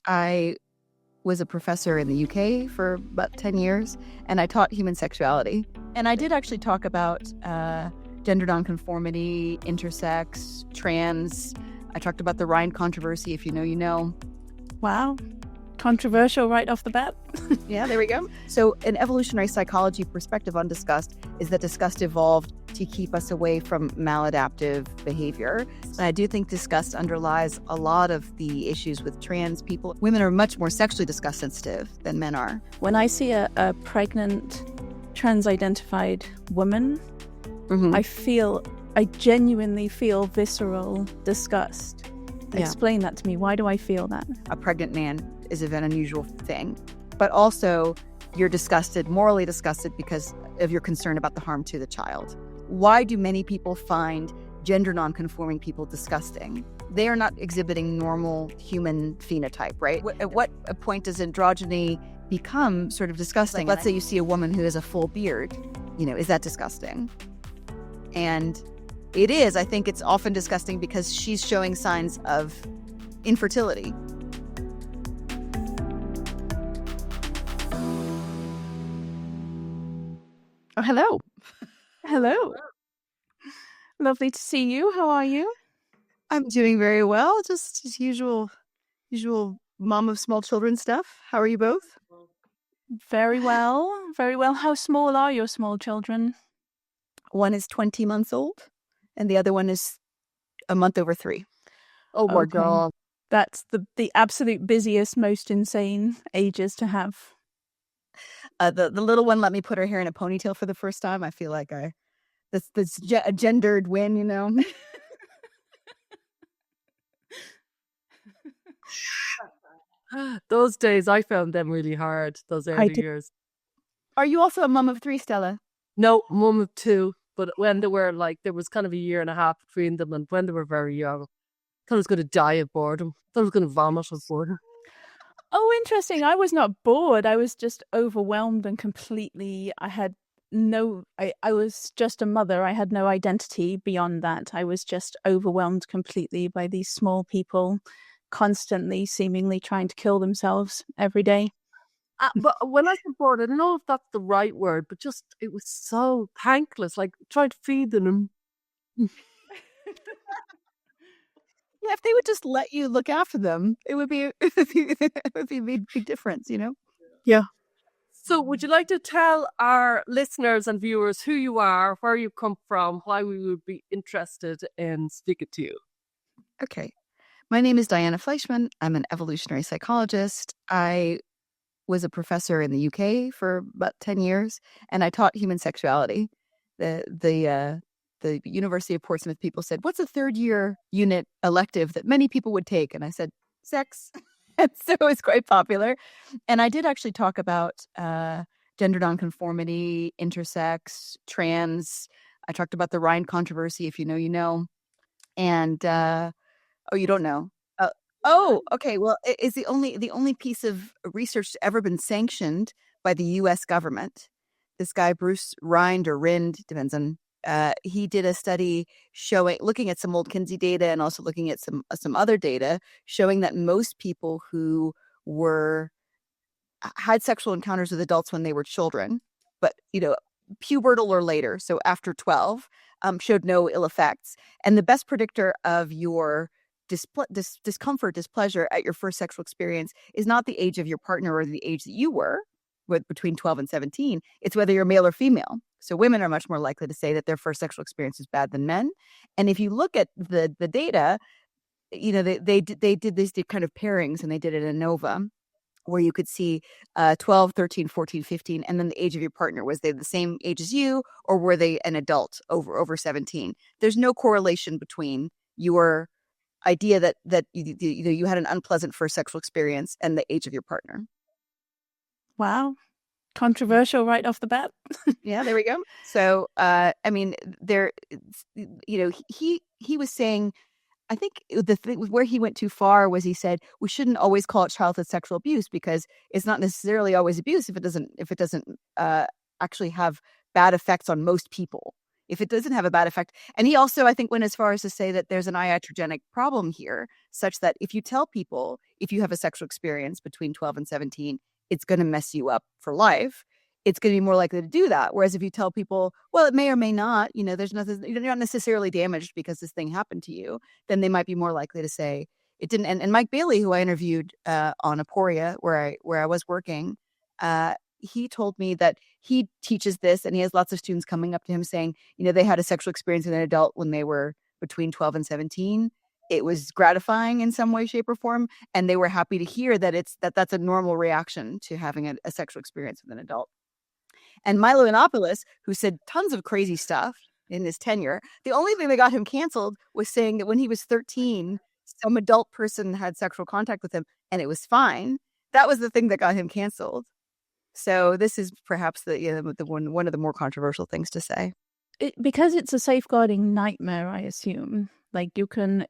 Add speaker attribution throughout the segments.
Speaker 1: I was a professor in the UK for about 10 years, and I taught human sexuality. And I did actually talk about gender nonconformity, intersex, trans. I talked about the Rhine controversy, if you know, you know.
Speaker 2: Wow. Controversial right off the bat.
Speaker 1: Yeah, there we go. So an evolutionary psychology perspective on disgust is that disgust evolved to keep us away from maladaptive behavior. And I do think disgust underlies a lot of the issues with trans people. Women are much more sexually disgust sensitive than men are.
Speaker 2: When I see a pregnant, trans-identified woman, I genuinely feel visceral disgust. Yeah. Explain that to me. Why do I feel that?
Speaker 1: A pregnant man is an unusual thing, but also you're disgusted, morally disgusted, because of your concern about the harm to the child. Why do many people find gender nonconforming people disgusting? They are not exhibiting normal human phenotype, right? At what point does androgyny become sort of disgusting? Let's say you see a woman who has a full beard, is that disgusting? And it is. I think it's often disgusting because she's showing signs of infertility. Oh, hello.
Speaker 2: Hello. Lovely to see you. How are you?
Speaker 1: I'm doing very well. Just usual mom of small children stuff. How are you both?
Speaker 2: Very well. Very well. How small are your small children?
Speaker 1: One is 20 months old, and the other one is a month over 3.
Speaker 3: Oh my God.
Speaker 2: That's the absolute busiest, most insane ages to have.
Speaker 1: The little one let me put her hair in a ponytail for the first time. I feel like that's a gendered win,
Speaker 3: Those days, I found them really hard, those early years.
Speaker 1: Are you also a mum of 3, Stella?
Speaker 3: No, mum of 2. But when they were there was kind of a year and a half between them, and when they were very young, I thought I was going to die of boredom. I thought I was going to vomit of boredom.
Speaker 2: Oh, interesting. I was not bored. I was just overwhelmed and completely, I was just a mother. I had no identity beyond that. I was just overwhelmed completely by these small people constantly seemingly trying to kill themselves every day.
Speaker 3: But when I said bored, I don't know if that's the right word, but just it was so thankless, like trying to feed them.
Speaker 1: Yeah, if they would just let you look after them, it would be a big difference,
Speaker 3: Yeah. So would you like to tell our listeners and viewers who you are, where you come from, why we would be interested in speaking to you?
Speaker 1: Okay. My name is Diana Fleischman. I'm an evolutionary psychologist. I was a professor in the UK for about 10 years, and I taught human sexuality. The University of Portsmouth people said, "What's a third-year unit elective that many people would take?" And I said, "Sex." And so it was quite popular. And I did actually talk about gender nonconformity, intersex, trans. I talked about the Rhine controversy, if you know, you know. And you don't know. Okay. Well, it's the only piece of research that's ever been sanctioned by the U.S. government. This guy, Bruce Rind or Rind, depends on. He did a study looking at some old Kinsey data and also looking at some other data showing that most people who had sexual encounters with adults when they were children, but pubertal or later, so after 12, showed no ill effects. And the best predictor of your discomfort, displeasure at your first sexual experience is not the age of your partner or the age that you were, between 12 and 17. It's whether you're male or female. So women are much more likely to say that their first sexual experience is bad than men. And if you look at the data, they did these kind of pairings, and they did it in ANOVA, where you could see 12, 13, 14, 15, and then the age of your partner. Was they the same age as you, or were they an adult over 17? There's no correlation between your idea that you had an unpleasant first sexual experience and the age of your partner.
Speaker 2: Wow. Controversial right off the bat.
Speaker 1: Yeah, there we go. So, he was saying, I think the thing where he went too far was he said we shouldn't always call it childhood sexual abuse because it's not necessarily always abuse if it doesn't actually have bad effects on most people. if it doesn't have a bad effect. And he also, I think, went as far as to say that there's an iatrogenic problem here, such that if you tell people if you have a sexual experience between 12 and 17, it's going to mess you up for life, it's going to be more likely to do that. Whereas if you tell people, well, it may or may not, there's nothing, you're not necessarily damaged because this thing happened to you, then they might be more likely to say it didn't. And Mike Bailey, who I interviewed on Aporia, where I was working, he told me that he teaches this, and he has lots of students coming up to him saying, they had a sexual experience with an adult when they were between 12 and 17. It was gratifying in some way, shape, or form, and they were happy to hear that that's a normal reaction to having a sexual experience with an adult. And Milo Yiannopoulos, who said tons of crazy stuff in his tenure, the only thing that got him canceled was saying that when he was 13, some adult person had sexual contact with him and it was fine. That was the thing that got him canceled. So this is perhaps the one of the more controversial things to say.
Speaker 2: Because it's a safeguarding nightmare, I assume. Like you can,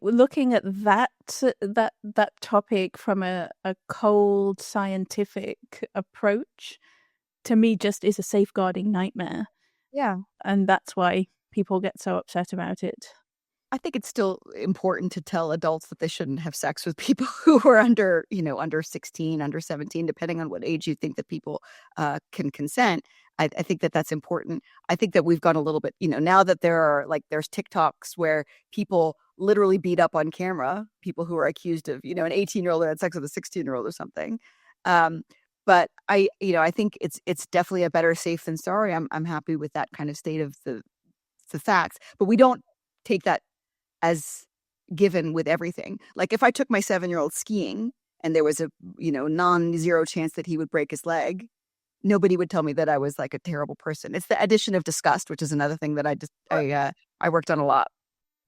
Speaker 2: looking at that topic from a cold scientific approach, to me, just is a safeguarding nightmare.
Speaker 1: Yeah,
Speaker 2: and that's why people get so upset about it.
Speaker 1: I think it's still important to tell adults that they shouldn't have sex with people who are under 16, under 17, depending on what age you think that people can consent. I think that that's important. I think that we've gone a little bit, now that there's TikToks where people literally beat up on camera, people who are accused of, an 18-year-old that had sex with a 16-year-old or something. But I think it's definitely a better safe than sorry. I'm happy with that kind of state of the facts, but we don't take that as given with everything. Like if I took my 7-year-old skiing and there was a non-zero chance that he would break his leg, nobody would tell me that I was like a terrible person. It's the addition of disgust, which is another thing that I worked on a lot.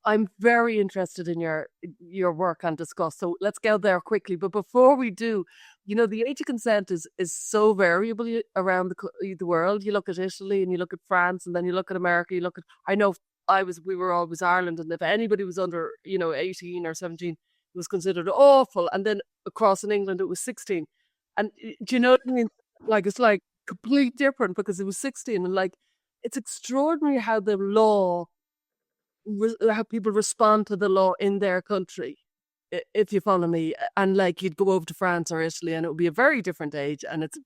Speaker 3: I'm very interested in your work on disgust. So let's go there quickly. But before we do, the age of consent is so variable around the world. You look at Italy and you look at France and then you look at America. We were always Ireland, and if anybody was under 18 or 17, it was considered awful. And then across in England it was 16. And do you know what I mean? Like it's like complete different because it was 16, and like it's extraordinary how the law, how people respond to the law in their country, if you follow me. And like you'd go over to France or Italy and it would be a very different age, and it's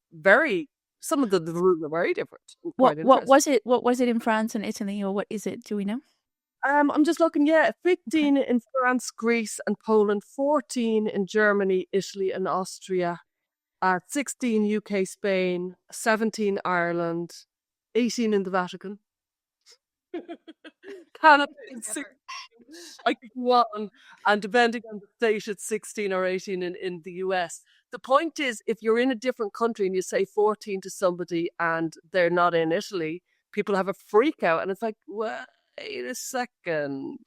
Speaker 3: some of the rules are very different.
Speaker 2: What was it in France and Italy, or what is it? Do we know?
Speaker 3: I'm just looking. 15 in France, Greece, and Poland. 14 in Germany, Italy, and Austria. 16 UK, Spain. 17 Ireland. 18 in the Vatican. Canada is 16. I could go on, and depending on the state, it's 16 or 18 in the US. The point is, if you're in a different country and you say 14 to somebody and they're not in Italy, people have a freak out, and it's like, wait a second,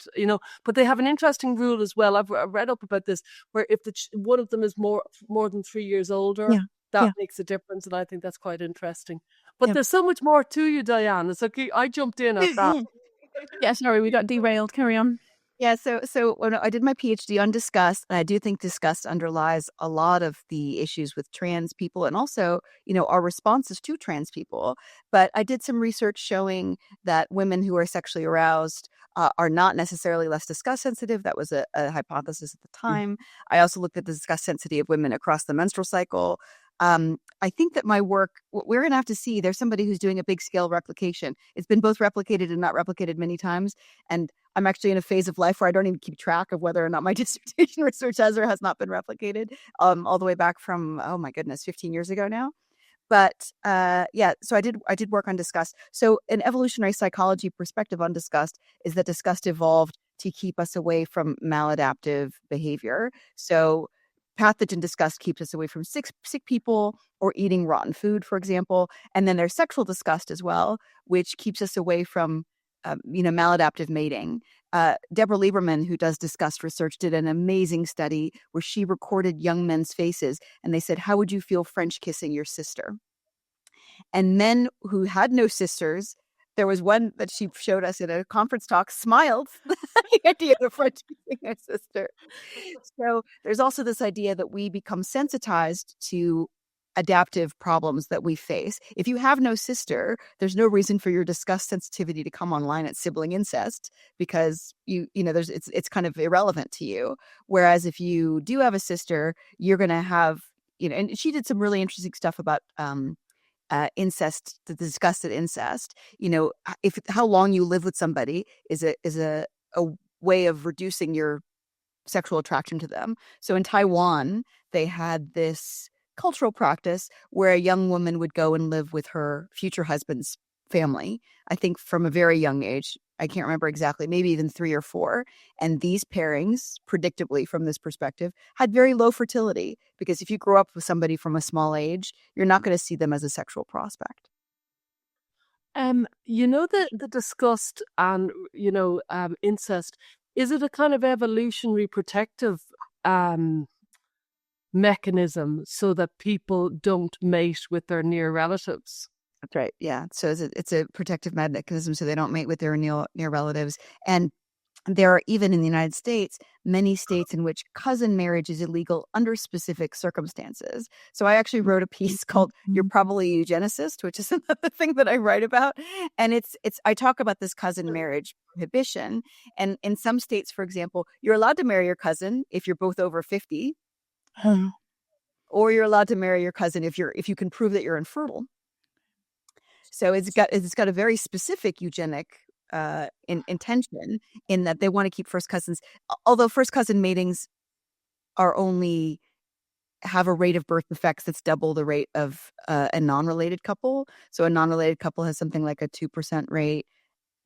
Speaker 3: But they have an interesting rule as well. I've read up about this, where if one of them is more than 3 years older, that makes a difference, and I think that's quite interesting. But there's so much more to you, Diane. It's okay. I jumped in at that.
Speaker 2: Yeah, sorry, we got derailed. Carry on.
Speaker 1: Yeah, so when I did my PhD on disgust, and I do think disgust underlies a lot of the issues with trans people and also, our responses to trans people. But I did some research showing that women who are sexually aroused are not necessarily less disgust sensitive. That was a hypothesis at the time. I also looked at the disgust sensitivity of women across the menstrual cycle. I think that my work, we're going to have to see, there's somebody who's doing a big scale replication. It's been both replicated and not replicated many times. And I'm actually in a phase of life where I don't even keep track of whether or not my dissertation research has or has not been replicated, all the way back from, 15 years ago now. But so I did work on disgust. So an evolutionary psychology perspective on disgust is that disgust evolved to keep us away from maladaptive behavior. So pathogen disgust keeps us away from sick people or eating rotten food, for example. And then there's sexual disgust as well, which keeps us away from maladaptive mating. Deborah Lieberman, who does disgust research, did an amazing study where she recorded young men's faces, and they said, how would you feel French kissing your sister? And men who had no sisters, there was one that she showed us in a conference talk, smiled the idea of French kissing her sister. So there's also this idea that we become sensitized to adaptive problems that we face. If you have no sister, there's no reason for your disgust sensitivity to come online at sibling incest, because it's kind of irrelevant to you. Whereas if you do have a sister, you're going to have, and she did some really interesting stuff about incest, the disgusted incest. If how long you live with somebody is a way of reducing your sexual attraction to them. So in Taiwan, they had this cultural practice where a young woman would go and live with her future husband's family, I think from a very young age. I can't remember exactly, maybe even 3 or 4. And these pairings, predictably from this perspective, had very low fertility, because if you grow up with somebody from a small age, you're not going to see them as a sexual prospect.
Speaker 3: The disgust and incest, is it a kind of evolutionary protective mechanism so that people don't mate with their near relatives?
Speaker 1: That's right. Yeah. So it's a protective mechanism so they don't mate with their near relatives. And there are, even in the United States, many states in which cousin marriage is illegal under specific circumstances. So I actually wrote a piece called "You're Probably a Eugenicist," which is another thing that I write about. And I talk about this cousin marriage prohibition. And in some states, for example, you're allowed to marry your cousin if you're both over 50, or you're allowed to marry your cousin if you can prove that you're infertile. So it's got a very specific eugenic intention, in that they want to keep first cousins, although first cousin matings have a rate of birth defects that's double the rate of a non-related couple. So a non-related couple has something like a 2% rate,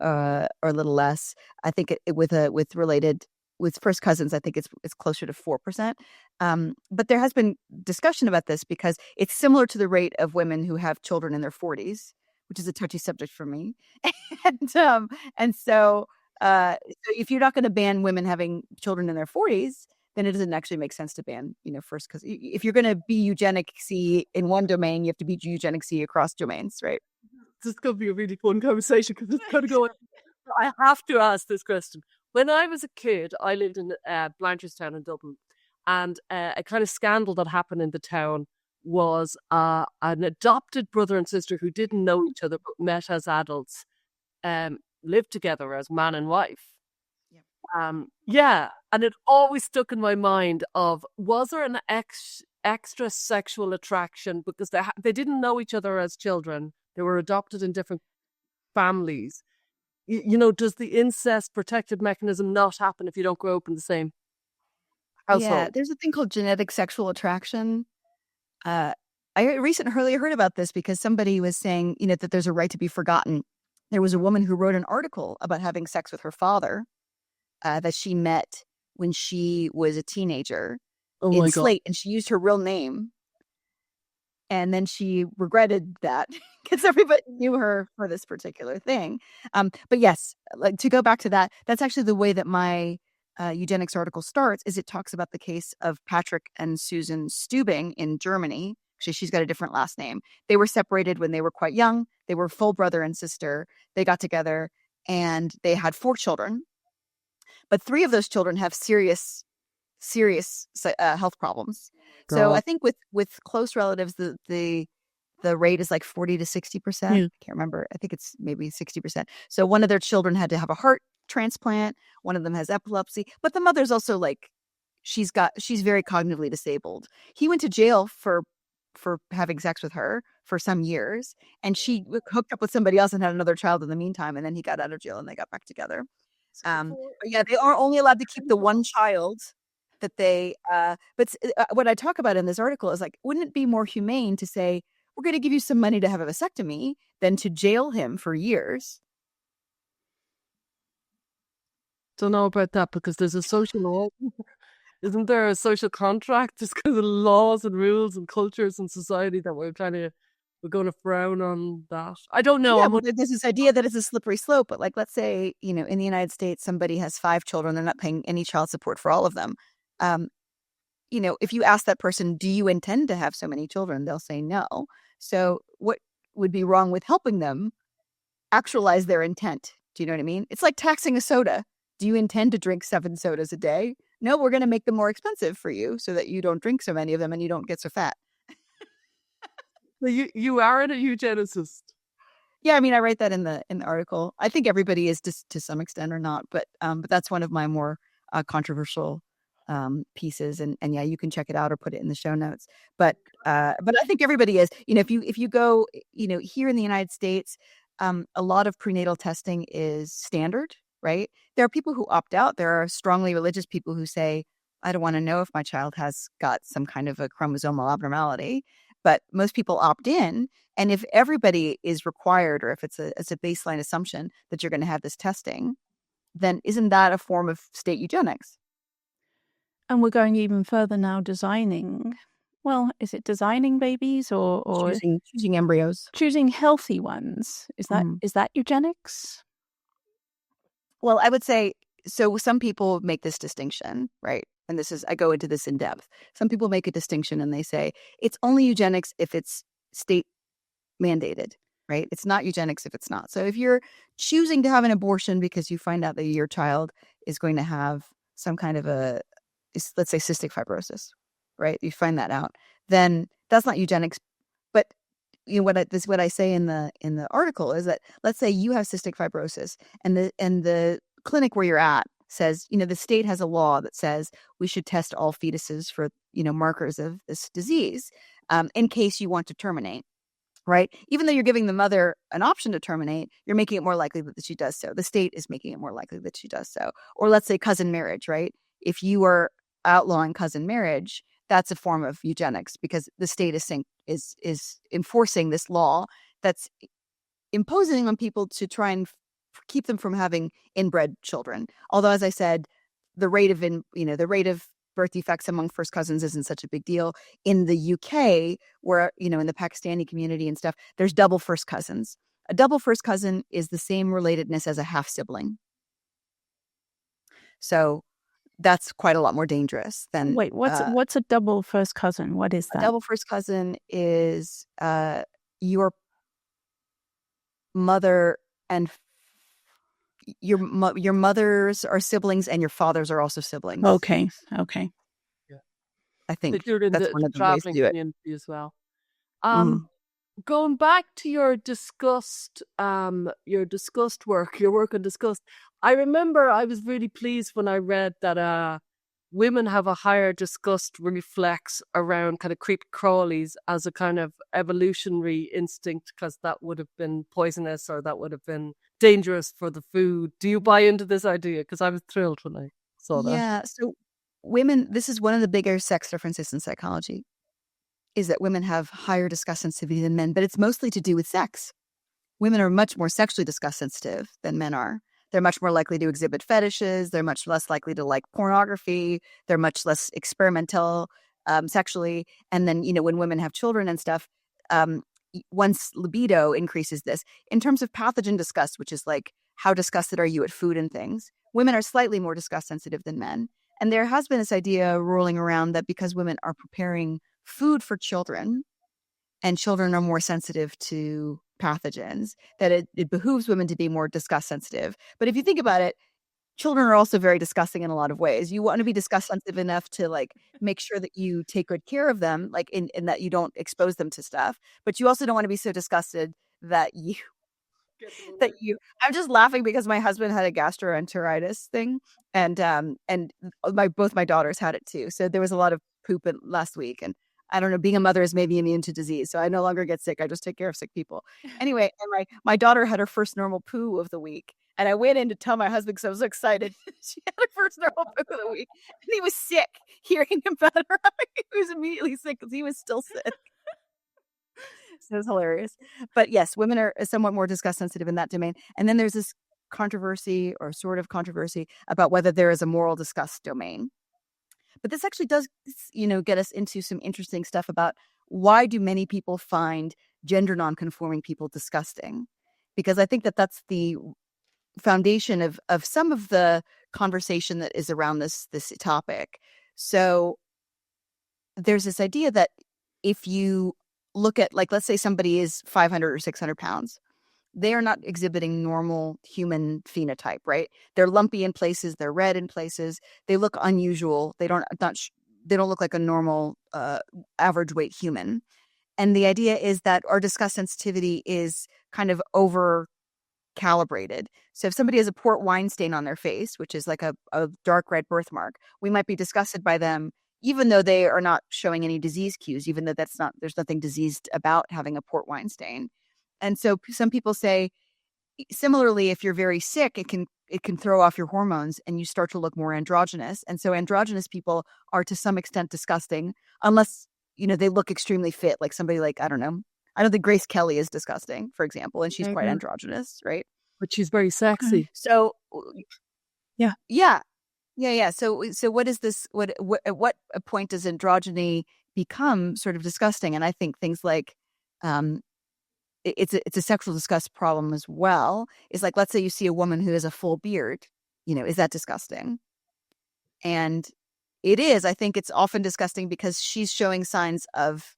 Speaker 1: or a little less. I think with first cousins, I think it's closer to 4%. But there has been discussion about this because it's similar to the rate of women who have children in their 40s, which is a touchy subject for me. and so if you're not going to ban women having children in their 40s, then it doesn't actually make sense to ban, first, because if you're going to be eugenic-y in one domain, you have to be eugenic-y across domains, right?
Speaker 3: This is going to be a really fun conversation because it's going to go. I have to ask this question. When I was a kid, I lived in Blanchardstown in Dublin, and a kind of scandal that happened in the town was an adopted brother and sister who didn't know each other but met as adults, lived together as man and wife. And it always stuck in my mind of, was there an extra sexual attraction because they didn't know each other as children, they were adopted in different families. Does the incest protective mechanism not happen if you don't grow up in the same household?
Speaker 1: Yeah, there's a thing called genetic sexual attraction. I recently heard about this because somebody was saying, that there's a right to be forgotten. There was a woman who wrote an article about having sex with her father that she met when she was a teenager in Slate, and she used her real name. And then she regretted that because everybody knew her for this particular thing. But yes, like, to go back to that, that's actually the way that my eugenics article starts. Is it talks about the case of Patrick and Susan Stubing in Germany. Actually, she's got a different last name. They were separated when they were quite young. They were full brother and sister. They got together and they had 4 children. But 3 of those children have serious health problems.
Speaker 3: God.
Speaker 1: So I think with close relatives, the rate is like 40 to 60%. I can't remember. I think it's maybe 60%. So one of their children had to have a heart transplant. One of them has epilepsy. But the mother's also like, she's very cognitively disabled. He went to jail for having sex with her for some years, and she hooked up with somebody else and had another child in the meantime, and then he got out of jail and they got back together. But yeah, they are only allowed to keep the one child that they but what I talk about in this article is, like, wouldn't it be more humane to say, we're going to give you some money to have a vasectomy than to jail him for years?
Speaker 3: Don't know about that, because there's a social law. Isn't there a social contract? Just because of laws and rules and cultures and society that we're going to frown on that. I don't know.
Speaker 1: Yeah, well, there's this idea that it's a slippery slope, but like, let's say, in the United States, somebody has 5 children, they're not paying any child support for all of them. If you ask that person, do you intend to have so many children? They'll say no. So what would be wrong with helping them actualize their intent? Do you know what I mean? It's like taxing a soda. Do you intend to drink 7 sodas a day? No, we're going to make them more expensive for you so that you don't drink so many of them and you don't get so fat.
Speaker 3: You are a eugenicist.
Speaker 1: Yeah, I mean, I write that in the article. I think everybody is to some extent or not, but that's one of my more controversial pieces, and yeah, you can check it out or put it in the show notes. But I think everybody is. You know, if you go, you know, here in the United States, a lot of prenatal testing is standard, right? There are people who opt out. There are strongly religious people who say, I don't want to know if my child has got some kind of a chromosomal abnormality. But most people opt in. And if everybody is required, or if it's a baseline assumption that you're going to have this testing, then isn't that a form of state eugenics?
Speaker 2: And we're going even further now, designing. Well, is it designing babies or
Speaker 1: Choosing embryos,
Speaker 2: choosing healthy ones? Is that eugenics?
Speaker 1: Well, I would say so. Some people make this distinction, right? And I go into this in depth. Some people make a distinction and they say it's only eugenics if it's state mandated, right? It's not eugenics if it's not. So if you're choosing to have an abortion because you find out that your child is going to have some kind of let's say cystic fibrosis, right? You find that out, then that's not eugenics. But you know what I say in the article is that let's say you have cystic fibrosis and the clinic where you're at says, you know, the state has a law that says we should test all fetuses for, you know, markers of this disease in case you want to terminate. Right. Even though you're giving the mother an option to terminate, you're making it more likely that she does so. The state is making it more likely that she does so. Or let's say cousin marriage, right? If you are outlawing cousin marriage, that's a form of eugenics because the state is enforcing this law that's imposing on people to try and keep them from having inbred children. Although, as I said, the rate of birth defects among first cousins isn't such a big deal. In the UK, where, you know, in the Pakistani community and stuff, there's double first cousins. A double first cousin is the same relatedness as a half sibling. So that's quite a lot more dangerous than.
Speaker 2: Wait, what's a double first cousin? What is that?
Speaker 1: A double first cousin is your mother and your mothers are siblings and your fathers are also siblings.
Speaker 2: Okay.
Speaker 3: Yeah.
Speaker 1: I think
Speaker 3: you're in
Speaker 1: that's one of the ways to do it
Speaker 3: community as well. Going back to your disgust work, your work on disgust, I remember I was really pleased when I read that women have a higher disgust reflex around kind of creepy crawlies as a kind of evolutionary instinct because that would have been poisonous or that would have been dangerous for the food. Do you buy into this idea? Because I was thrilled when I saw that.
Speaker 1: Yeah, so women, this is one of the bigger sex differences in psychology, is that women have higher disgust sensitivity than men, but it's mostly to do with sex. Women are much more sexually disgust sensitive than men are. They're much more likely to exhibit fetishes. They're much less likely to like pornography. They're much less experimental sexually. And then, you know, when women have children and stuff, once libido increases this. In terms of pathogen disgust, which is like how disgusted are you at food and things, women are slightly more disgust sensitive than men. And there has been this idea rolling around that because women are preparing food for children and children are more sensitive to pathogens, that it behooves women to be more disgust sensitive. But if you think about it, children are also very disgusting in a lot of ways. You want to be disgust sensitive enough to like make sure that you take good care of them, like in that you don't expose them to stuff. But you also don't want to be so disgusted that I'm just laughing because my husband had a gastroenteritis thing and both my daughters had it too. So there was a lot of poop last week, and I don't know, being a mother is maybe immune to disease. So I no longer get sick. I just take care of sick people. Anyway, and my daughter had her first normal poo of the week. And I went in to tell my husband because I was so excited. She had her first normal poo of the week. And he was sick hearing about her. He was immediately sick because he was still sick. So it was hilarious. But yes, women are somewhat more disgust sensitive in that domain. And then there's this controversy or sort of controversy about whether there is a moral disgust domain. But this actually does, you know, get us into some interesting stuff about why do many people find gender nonconforming people disgusting? Because I think that that's the foundation of some of the conversation that is around this topic. So there's this idea that if you look at, like, let's say somebody is 500 or 600 pounds, they are not exhibiting normal human phenotype, right? They're lumpy in places, they're red in places, they look unusual. They don't look like a normal average weight human. And the idea is that our disgust sensitivity is kind of over calibrated. So if somebody has a port wine stain on their face, which is like a dark red birthmark, we might be disgusted by them, even though they are not showing any disease cues, even though there's nothing diseased about having a port wine stain. And so some people say, similarly, if you're very sick, it can throw off your hormones and you start to look more androgynous. And so androgynous people are to some extent disgusting, unless, they look extremely fit, like somebody like, I don't know. I don't think Grace Kelly is disgusting, for example, and she's quite androgynous, right?
Speaker 3: But she's very sexy.
Speaker 1: So,
Speaker 2: yeah.
Speaker 1: So what is this? At what point does androgyny become sort of disgusting? And I think things like, it's a sexual disgust problem as well. It's like, let's say you see a woman who has a full beard, is that disgusting? And it is. I think it's often disgusting because she's showing signs of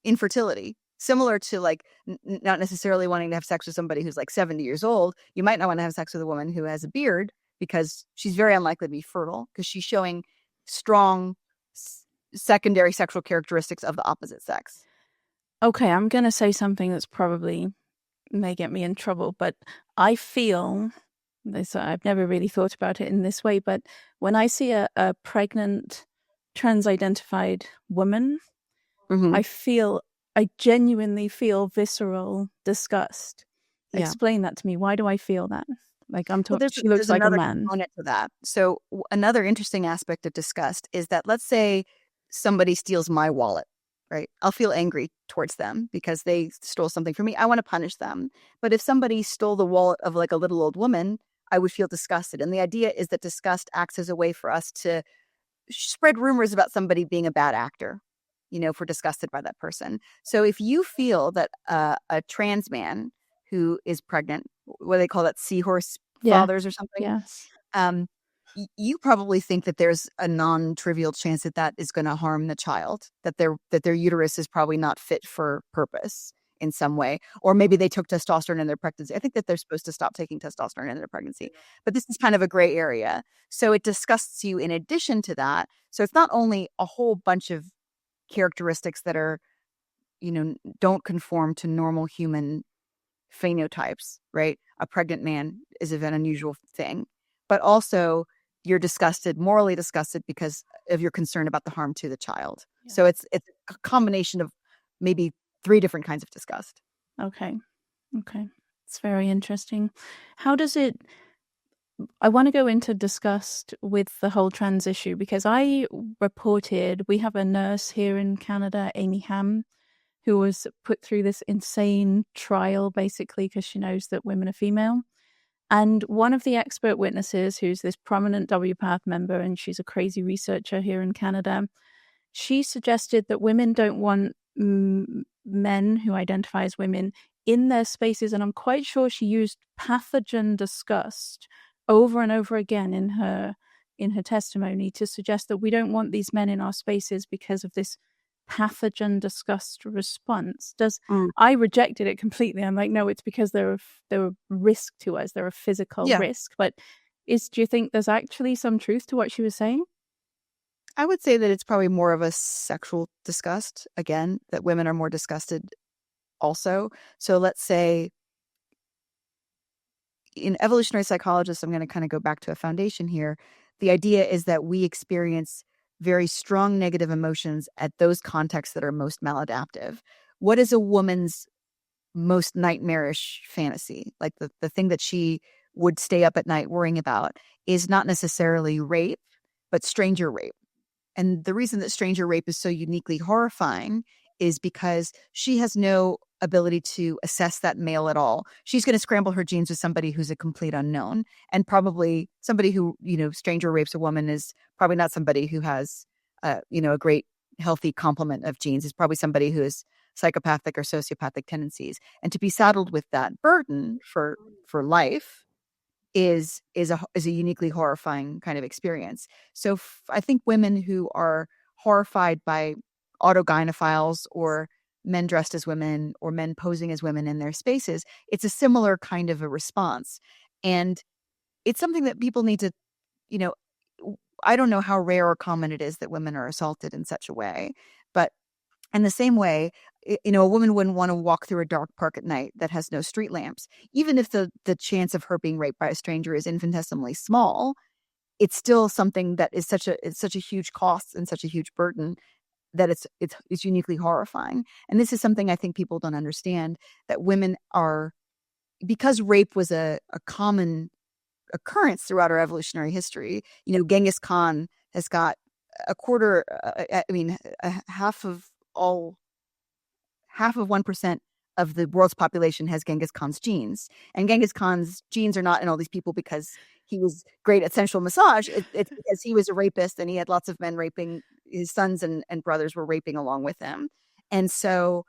Speaker 1: infertility. Similar to like not necessarily wanting to have sex with somebody who's like 70 years old. You might not want to have sex with a woman who has a beard because she's very unlikely to be fertile because she's showing strong secondary sexual characteristics of the opposite sex.
Speaker 2: Okay, I'm going to say something that's probably may get me in trouble, but I feel this. I've never really thought about it in this way, but when I see a pregnant trans-identified woman, I genuinely feel visceral disgust. Yeah. Explain that to me. Why do I feel that? Like I'm talking, she looks like a man.
Speaker 1: Component to that. So another interesting aspect of disgust is that, let's say somebody steals my wallet, right? I'll feel angry towards them because they stole something from me. I want to punish them. But if somebody stole the wallet of like a little old woman, I would feel disgusted. And the idea is that disgust acts as a way for us to spread rumors about somebody being a bad actor. If we're disgusted by that person. So if you feel that a trans man who is pregnant, what do they call that, seahorse fathers or something?
Speaker 2: Yes.
Speaker 1: You probably think that there's a non-trivial chance that that is going to harm the child, that their uterus is probably not fit for purpose in some way, or maybe they took testosterone in their pregnancy. I think that they're supposed to stop taking testosterone in their pregnancy, but this is kind of a gray area. So it disgusts you in addition to that. So it's not only a whole bunch of characteristics that are, don't conform to normal human phenotypes, right? A pregnant man is an unusual thing, but also you're disgusted, morally disgusted because of your concern about the harm to the child. Yeah. So it's a combination of maybe 3 different kinds of disgust.
Speaker 2: Okay. It's very interesting. How does it... I want to go into disgust with the whole trans issue because we have a nurse here in Canada, Amy Ham, who was put through this insane trial basically because she knows that women are female. And one of the expert witnesses, who's this prominent WPATH member, and she's a crazy researcher here in Canada, she suggested that women don't want men who identify as women in their spaces. And I'm quite sure she used pathogen disgust over and over again in her testimony to suggest that we don't want these men in our spaces because of this pathogen disgust response. I rejected it completely. I'm like, no, it's because they're a risk to us. They're a physical risk. But do you think there's actually some truth to what she was saying?
Speaker 1: I would say that it's probably more of a sexual disgust, again, that women are more disgusted also. So let's say in evolutionary psychologists, I'm going to kind of go back to a foundation here. The idea is that we experience very strong negative emotions at those contexts that are most maladaptive. What is a woman's most nightmarish fantasy? Like the thing that she would stay up at night worrying about is not necessarily rape, but stranger rape. And the reason that stranger rape is so uniquely horrifying is because she has no ability to assess that male at all. She's going to scramble her genes with somebody who's a complete unknown, and probably somebody who, stranger rapes a woman is probably not somebody who has, a great healthy complement of genes. It's probably somebody who has psychopathic or sociopathic tendencies. And to be saddled with that burden for life is a uniquely horrifying kind of experience. So I think women who are horrified by autogynephiles or men dressed as women or men posing as women in their spaces, it's a similar kind of a response. And it's something that people need to, I don't know how rare or common it is that women are assaulted in such a way, but in the same way, a woman wouldn't want to walk through a dark park at night that has no street lamps. Even if the chance of her being raped by a stranger is infinitesimally small, it's still something that is it's such a huge cost and such a huge burden that it's uniquely horrifying. And this is something I think people don't understand, that women are, because rape was a common occurrence throughout our evolutionary history. Genghis Khan has got half of 1% of the world's population has Genghis Khan's genes. And Genghis Khan's genes are not in all these people because he was great at sensual massage. It's because he was a rapist, and he had lots of men raping his sons, and brothers were raping along with him. And so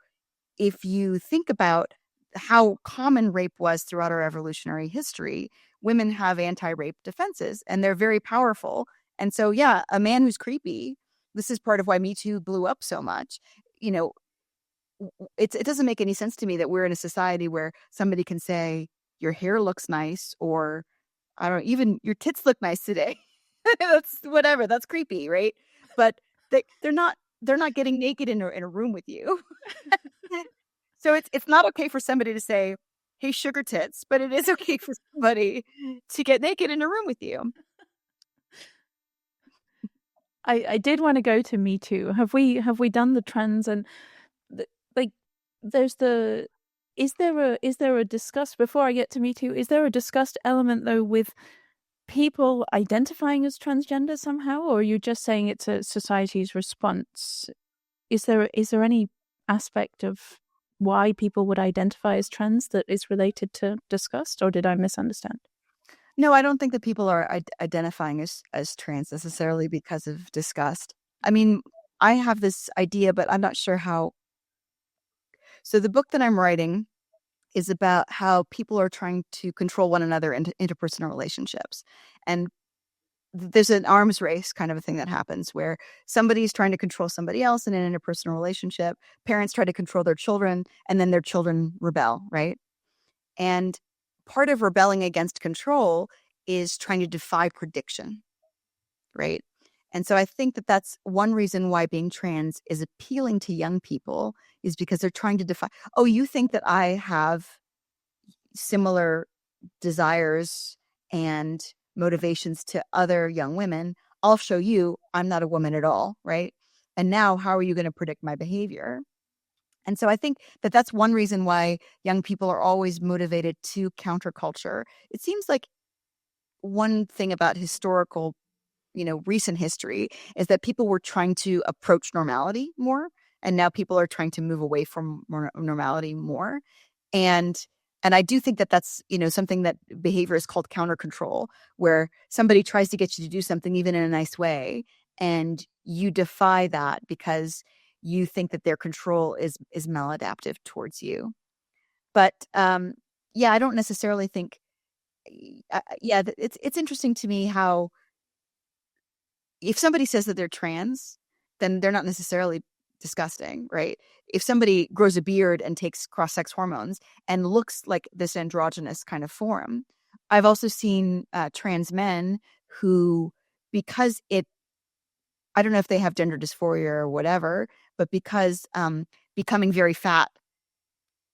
Speaker 1: if you think about how common rape was throughout our evolutionary history, women have anti-rape defenses, and they're very powerful. And so, yeah, a man who's creepy, this is part of why Me Too blew up so much. It doesn't make any sense to me that we're in a society where somebody can say your hair looks nice, or I don't know, even your tits look nice today. That's whatever. That's creepy, right? But they're not getting naked in a room with you. So it's not okay for somebody to say, "Hey, sugar tits," but it is okay for somebody to get naked in a room with you.
Speaker 2: I did want to go to Me Too. Have we done the trends, and there's the is there a disgust, before I get to Me Too, is there a disgust element though with people identifying as transgender somehow, or are you just saying it's a society's response? Is there any aspect of why people would identify as trans that is related to disgust, or did I misunderstand?
Speaker 1: No, I don't think that people are identifying as trans necessarily because of disgust. I mean, I have this idea, but I'm not sure how. So the book that I'm writing is about how people are trying to control one another in interpersonal relationships. And there's an arms race kind of a thing that happens where somebody's trying to control somebody else in an interpersonal relationship. Parents try to control their children, and then their children rebel, right? And part of rebelling against control is trying to defy prediction, right? And so I think that that's one reason why being trans is appealing to young people, is because they're trying to defy, oh, you think that I have similar desires and motivations to other young women. I'll show you I'm not a woman at all, right? And now how are you going to predict my behavior? And so I think that that's one reason why young people are always motivated to counterculture. It seems like one thing about historical, recent history is that people were trying to approach normality more, and now people are trying to move away from normality more. And I do think that that's, something that behavior is called counter control, where somebody tries to get you to do something even in a nice way, and you defy that because you think that their control is maladaptive towards you. But yeah, I don't necessarily think. It's interesting to me how if somebody says that they're trans, then they're not necessarily disgusting, right? If somebody grows a beard and takes cross-sex hormones and looks like this androgynous kind of form, I've also seen trans men who, because I don't know if they have gender dysphoria or whatever, but because becoming very fat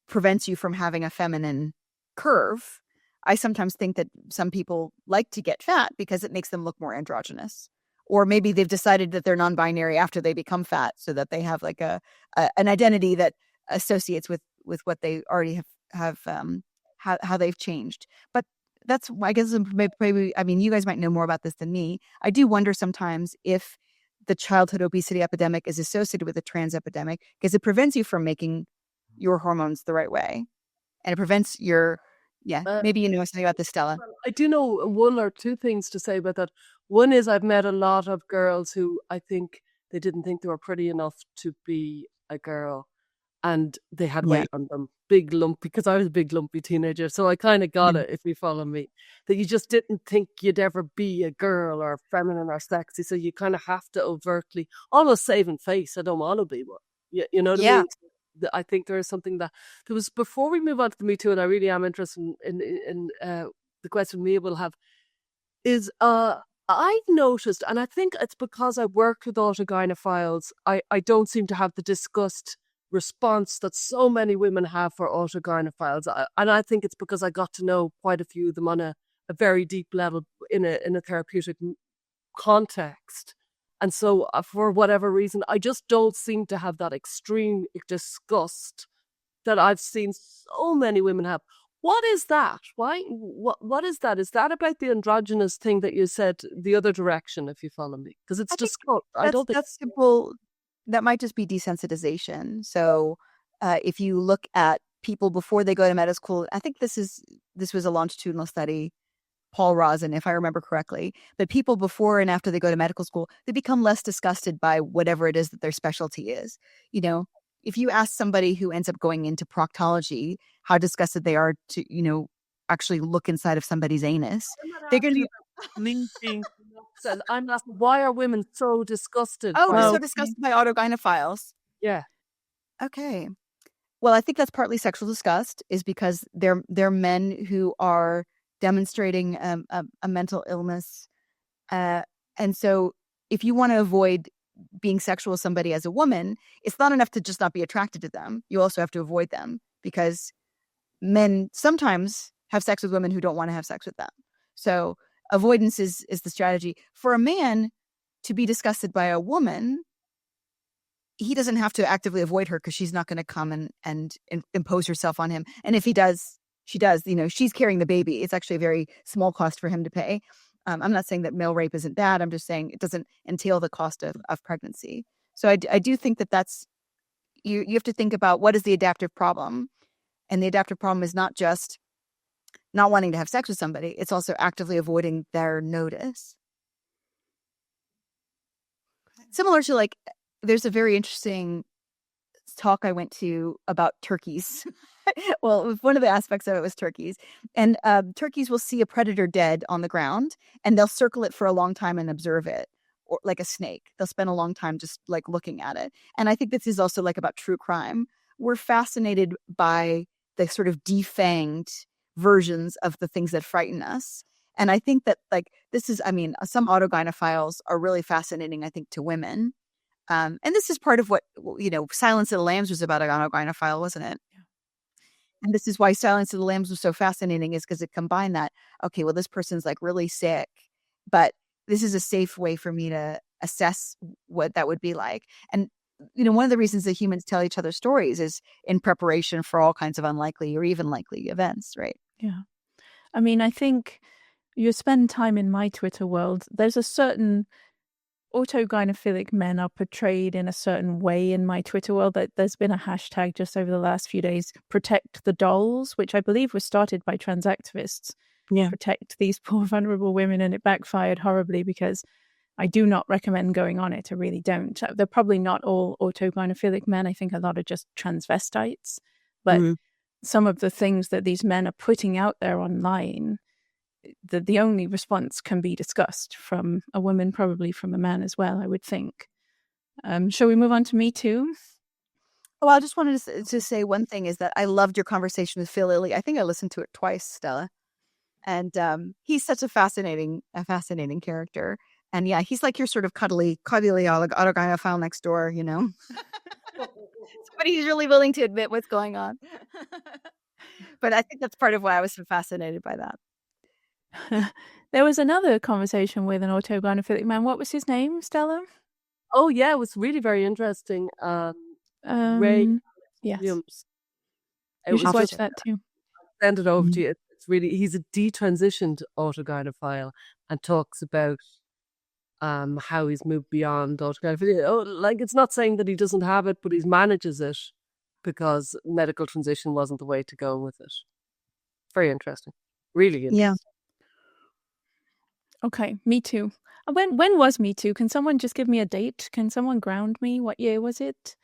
Speaker 1: prevents you from having a feminine curve, I sometimes think that some people like to get fat because it makes them look more androgynous. Or maybe they've decided that they're non-binary after they become fat, so that they have like an identity that associates with what they already have how they've changed. But that's, I guess, maybe, I mean, you guys might know more about this than me. I do wonder sometimes if the childhood obesity epidemic is associated with the trans epidemic, because it prevents you from making your hormones the right way, and it prevents your maybe you know something about this, Stella.
Speaker 3: Well, I do know one or two things to say about that. One is I've met a lot of girls who I think they didn't think they were pretty enough to be a girl, and they had weight on them, big lump, because I was a big lumpy teenager. So I kind of got it, if you follow me, that you just didn't think you'd ever be a girl or feminine or sexy. So you kind of have to overtly, almost saving face. I don't want to be one. You know what I mean? I think there is something that there was, before we move on to the Me Too, and I really am interested in the question Mia will have, is I've noticed, and I think it's because I worked with autogynephiles, I don't seem to have the disgust response that so many women have for autogynephiles. And I think it's because I got to know quite a few of them on a very deep level in a therapeutic context. And so for whatever reason, I just don't seem to have that extreme disgust that I've seen so many women have. What is that? Why? What is that? Is that about the androgynous thing that you said the other direction, if you follow me? Because it's disgust. I don't think
Speaker 1: that's simple. That might just be desensitization. So if you look at people before they go to medical school, I think this was a longitudinal study, Paul Rosen, if I remember correctly. But people before and after they go to medical school, they become less disgusted by whatever it is that their specialty is. You know, if you ask somebody who ends up going into proctology how disgusted they are to, actually look inside of somebody's anus, they're going to be.
Speaker 3: I'm asking, why are women so disgusted?
Speaker 1: Oh, they're so disgusted by autogynephiles.
Speaker 3: Yeah.
Speaker 1: Okay. Well, I think that's partly sexual disgust, is because they're men who are demonstrating a mental illness, and so if you want to avoid being sexual with somebody as a woman, it's not enough to just not be attracted to them. You also have to avoid them, because men sometimes have sex with women who don't want to have sex with them. So avoidance is the strategy. For a man to be disgusted by a woman, he doesn't have to actively avoid her, because she's not going to come and impose herself on him. And if he does, she does. She's carrying the baby. It's actually a very small cost for him to pay. I'm not saying that male rape isn't bad. I'm just saying it doesn't entail the cost of pregnancy. So I do think that's, you have to think about what is the adaptive problem. And the adaptive problem is not just not wanting to have sex with somebody. It's also actively avoiding their notice. Similar to, like, there's a very interesting talk I went to about turkeys. Well, one of the aspects of it was turkeys. And turkeys will see a predator dead on the ground, and they'll circle it for a long time and observe it, or like a snake. They'll spend a long time just like looking at it. And I think this is also like about true crime. We're fascinated by the sort of defanged versions of the things that frighten us. And I think that, like, some autogynephiles are really fascinating, I think, to women. And this is part of what, Silence of the Lambs was about, an autogynephile, wasn't it? Yeah. And this is why Silence of the Lambs was so fascinating, is because it combined that, okay, well, this person's like really sick, but this is a safe way for me to assess what that would be like. And, one of the reasons that humans tell each other stories is in preparation for all kinds of unlikely or even likely events, right?
Speaker 2: Yeah. I mean, I think you spend time in my Twitter world, there's a certain autogynephilic men are portrayed in a certain way in my Twitter world. That there's been a hashtag just over the last few days, protect the dolls, which I believe was started by trans activists.
Speaker 1: Yeah.
Speaker 2: Protect these poor vulnerable women, and it backfired horribly, because I do not recommend going on it. I really don't. They're probably not all autogynephilic men. I think a lot are just transvestites. But some of the things that these men are putting out there online, the only response can be disgust from a woman, probably from a man as well, I would think. Shall we move on to Me Too?
Speaker 1: Well, I just wanted to say one thing, is that I loved your conversation with Phil Lilly. I think I listened to it twice, Stella. And he's such a fascinating character. And yeah, he's like your sort of cuddly autogynephile next door, Somebody who's really willing to admit what's going on. But I think that's part of why I was so fascinated by that.
Speaker 2: There was another conversation with an autogynephilic man. What was his name, Stella?
Speaker 3: Oh, yeah, it was really very interesting. Ray Williams.
Speaker 2: You should watch that too.
Speaker 3: I'll send it over to you. It's really, he's a detransitioned autogynephile and talks about how he's moved beyond autogynephilia. It's not saying that he doesn't have it, but he manages it because medical transition wasn't the way to go with it. Very interesting. Really interesting.
Speaker 1: Yeah.
Speaker 2: Okay, Me Too. When was Me Too? Can someone just give me a date? Can someone ground me? What year was it?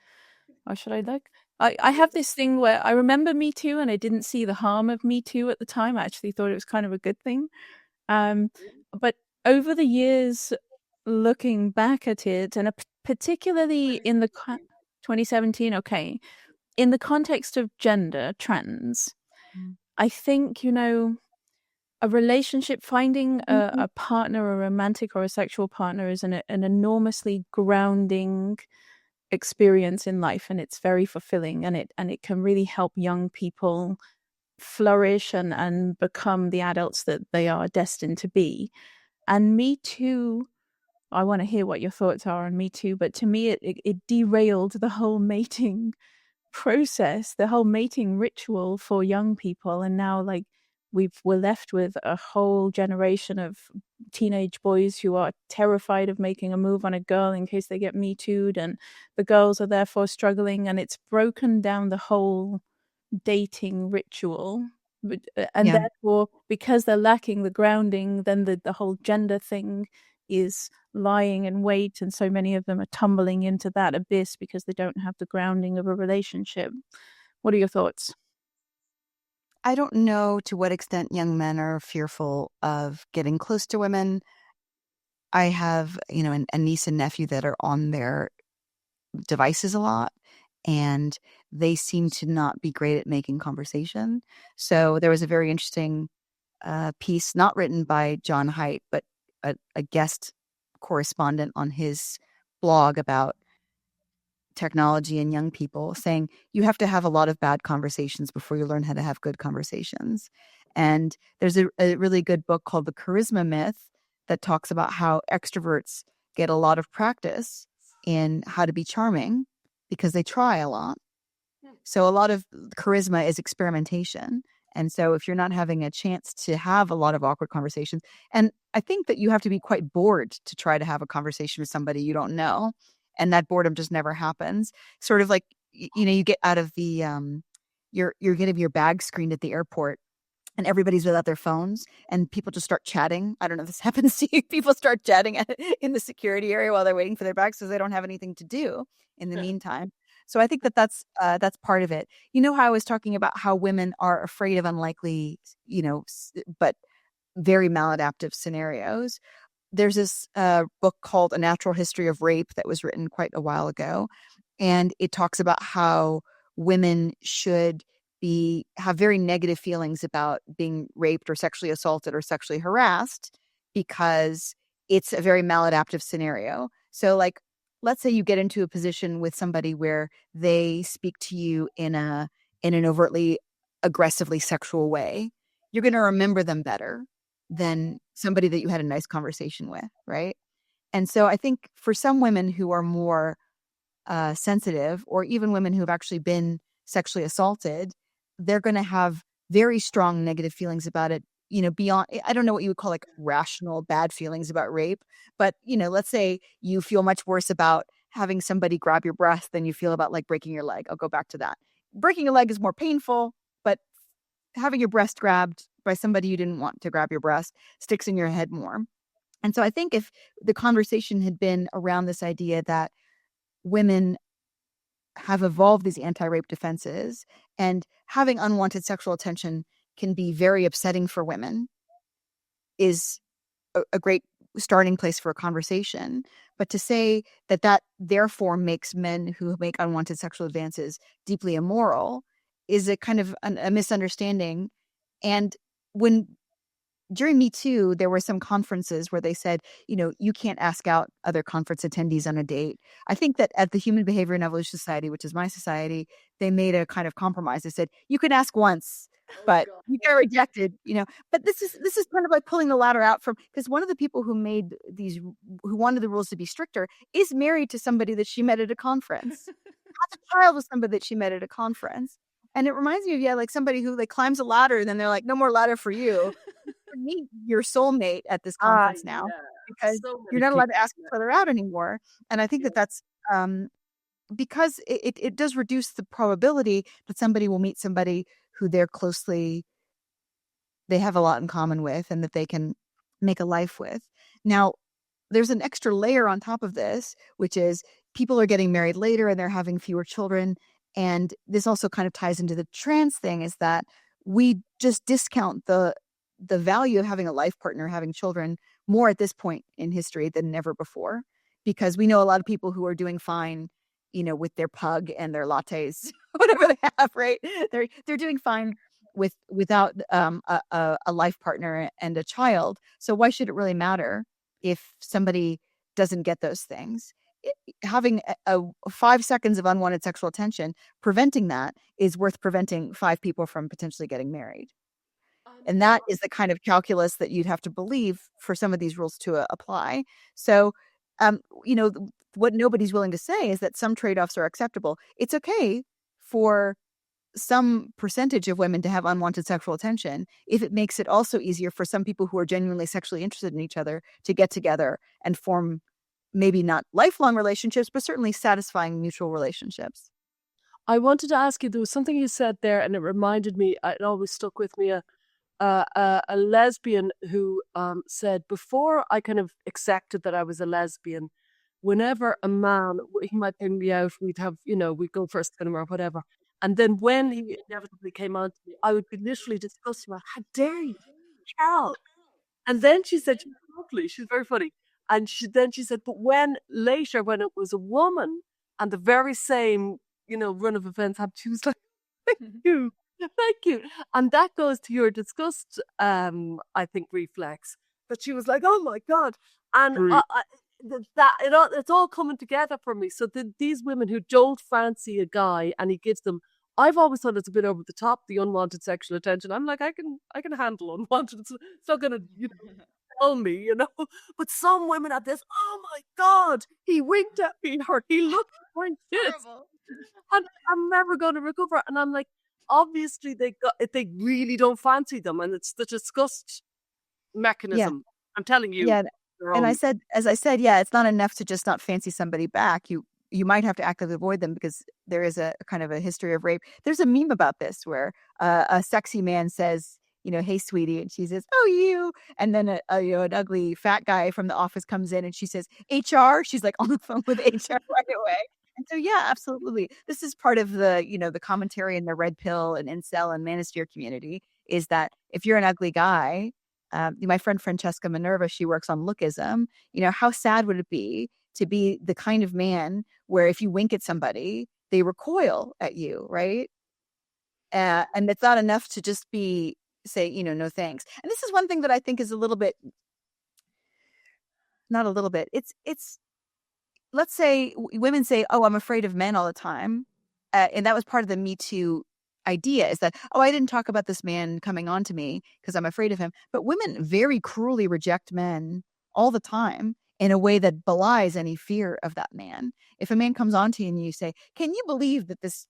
Speaker 2: Or should I look? I have this thing where I remember Me Too, and I didn't see the harm of Me Too at the time. I actually thought it was kind of a good thing. But over the years, looking back at it, and particularly in the 2017, in the context of gender, trans, I think, a relationship, finding a partner, a romantic or a sexual partner, is an enormously grounding experience in life, and it's very fulfilling, and it can really help young people flourish and become the adults that they are destined to be. And Me Too, I want to hear what your thoughts are on Me Too, but to me it derailed the whole mating process, the whole mating ritual for young people. And now, like, we're left with a whole generation of teenage boys who are terrified of making a move on a girl in case they get Me Too'd, and the girls are therefore struggling, and it's broken down the whole dating ritual. And
Speaker 1: Yeah.
Speaker 2: therefore, because they're lacking the grounding, then the whole gender thing is lying in wait, and so many of them are tumbling into that abyss because they don't have the grounding of a relationship. What are your thoughts?
Speaker 1: I don't know to what extent young men are fearful of getting close to women. I have, a niece and nephew that are on their devices a lot, and they seem to not be great at making conversation. So there was a very interesting piece, not written by John Haidt, but a guest correspondent on his blog about technology and young people, saying you have to have a lot of bad conversations before you learn how to have good conversations. And there's a really good book called The Charisma Myth that talks about how extroverts get a lot of practice in how to be charming because they try a lot. So a lot of charisma is experimentation. And so if you're not having a chance to have a lot of awkward conversations, and I think that you have to be quite bored to try to have a conversation with somebody you don't know, and that boredom just never happens. Sort of like, you get out of the you're getting your bag screened at the airport, and everybody's without their phones, and people just start chatting. I don't know if this happens to you. People start chatting in the security area while they're waiting for their bags because they don't have anything to do in the meantime. So I think that that's part of it. You know how I was talking about how women are afraid of unlikely, but very maladaptive scenarios. There's this book called A Natural History of Rape that was written quite a while ago, and it talks about how women should have very negative feelings about being raped or sexually assaulted or sexually harassed because it's a very maladaptive scenario. So, like, let's say you get into a position with somebody where they speak to you in an overtly aggressively sexual way. You're going to remember them better than somebody that you had a nice conversation with, right? And so I think for some women who are more sensitive, or even women who have actually been sexually assaulted, they're going to have very strong negative feelings about it, beyond, I don't know what you would call like rational bad feelings about rape, but, let's say you feel much worse about having somebody grab your breast than you feel about like breaking your leg. I'll go back to that. Breaking a leg is more painful, but having your breast grabbed by somebody you didn't want to grab your breast sticks in your head more. And so I think if the conversation had been around this idea that women have evolved these anti-rape defenses, and having unwanted sexual attention can be very upsetting for women, is a great starting place for a conversation. But to say that therefore makes men who make unwanted sexual advances deeply immoral is a kind of a misunderstanding. And during Me Too, there were some conferences where they said, you can't ask out other conference attendees on a date. I think that at the Human Behavior and Evolution Society, which is my society, they made a kind of compromise. They said, you can ask once, but you get rejected, But this is kind of like pulling the ladder out from, because one of the people who wanted the rules to be stricter is married to somebody that she met at a conference. Has a child with somebody that she met at a conference. And it reminds me of, like somebody who like climbs a ladder and then they're like, no more ladder for you. Meet your soulmate at this conference now, because
Speaker 3: So
Speaker 1: you're
Speaker 3: many
Speaker 1: not allowed
Speaker 3: people.
Speaker 1: to ask each other out anymore. And I think that that's because it does reduce the probability that somebody will meet somebody who they have a lot in common with and that they can make a life with. Now, there's an extra layer on top of this, which is people are getting married later and they're having fewer children. And this also kind of ties into the trans thing, is that we just discount the value of having a life partner, having children, more at this point in history than ever before, because we know a lot of people who are doing fine, with their pug and their lattes, whatever they have, right? They're doing fine without a life partner and a child. So why should it really matter if somebody doesn't get those things? having a 5 seconds of unwanted sexual attention, preventing that is worth preventing 5 people from potentially getting married. And that is the kind of calculus that you'd have to believe for some of these rules to apply. So, what nobody's willing to say is that some trade-offs are acceptable. It's okay for some percentage of women to have unwanted sexual attention if it makes it also easier for some people who are genuinely sexually interested in each other to get together and form maybe not lifelong relationships, but certainly satisfying mutual relationships.
Speaker 3: I wanted to ask you, there was something you said there and it reminded me, it always stuck with me, a lesbian who said, before I kind of accepted that I was a lesbian, whenever a man, he might bring me out, we'd go for a cinema or whatever. And then when he inevitably came on to me, I would be literally disgusted about, how dare you, Carol? And then she said, she's lovely, she's very funny. And then she said, but later, when it was a woman and the very same, run of events happened, she was like, thank you. Thank you. And that goes to your disgust, I think, reflex. But she was like, oh my God. And it's all coming together for me. So these women who don't fancy a guy and he gives them, I've always thought it's a bit over the top, the unwanted sexual attention. I'm like, I can handle unwanted. It's not going to, tell me, But some women have this, oh my God, he winked at me or he looked like this. And I'm never going to recover. And I'm like, obviously they really don't fancy them, and it's the disgust mechanism. Yeah. I'm telling you.
Speaker 1: Yeah. And as I said, it's not enough to just not fancy somebody back. You might have to actively avoid them because there is a kind of a history of rape. There's a meme about this where a sexy man says, hey, sweetie. And she says, oh, you. And then an ugly fat guy from the office comes in and she says, HR. She's like on the phone with HR right away. And so, absolutely. This is part of the, the commentary in the red pill and incel and manosphere community is that if you're an ugly guy, my friend Francesca Minerva, she works on lookism. How sad would it be to be the kind of man where if you wink at somebody, they recoil at you, right? And it's not enough to just say, no thanks. And this is one thing that I think is a little bit, not a little bit. It's let's say women say, oh, I'm afraid of men all the time. And that was part of the Me Too idea is that, oh, I didn't talk about this man coming on to me because I'm afraid of him. But women very cruelly reject men all the time in a way that belies any fear of that man. If a man comes on to you and you say, can you believe that this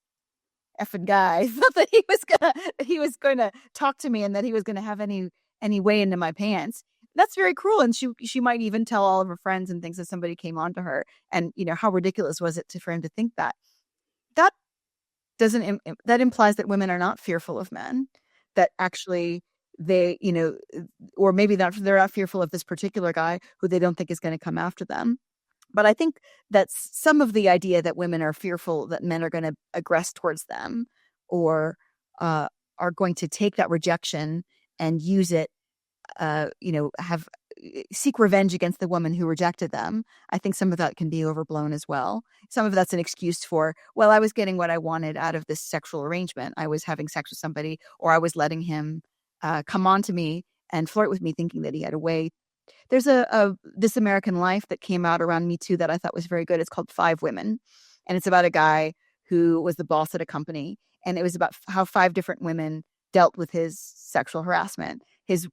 Speaker 1: effing guy thought that he was going to talk to me and that he was going to have any way into my pants? That's very cruel. And she might even tell all of her friends and things that somebody came on to her. And, how ridiculous was it for him to think that? That implies that women are not fearful of men, that actually they, or maybe they're not fearful of this particular guy who they don't think is going to come after them. But I think that's some of the idea that women are fearful that men are going to aggress towards them or are going to take that rejection and use it, seek revenge against the woman who rejected them. I think some of that can be overblown as well. Some of that's an excuse for, well, I was getting what I wanted out of this sexual arrangement. I was having sex with somebody, or I was letting him come on to me and flirt with me thinking that he had a way. There's a This American Life that came out around Me Too that I thought was very good. It's called 5 Women. And it's about a guy who was the boss at a company. And it was about how 5 different women dealt with his sexual harassment. His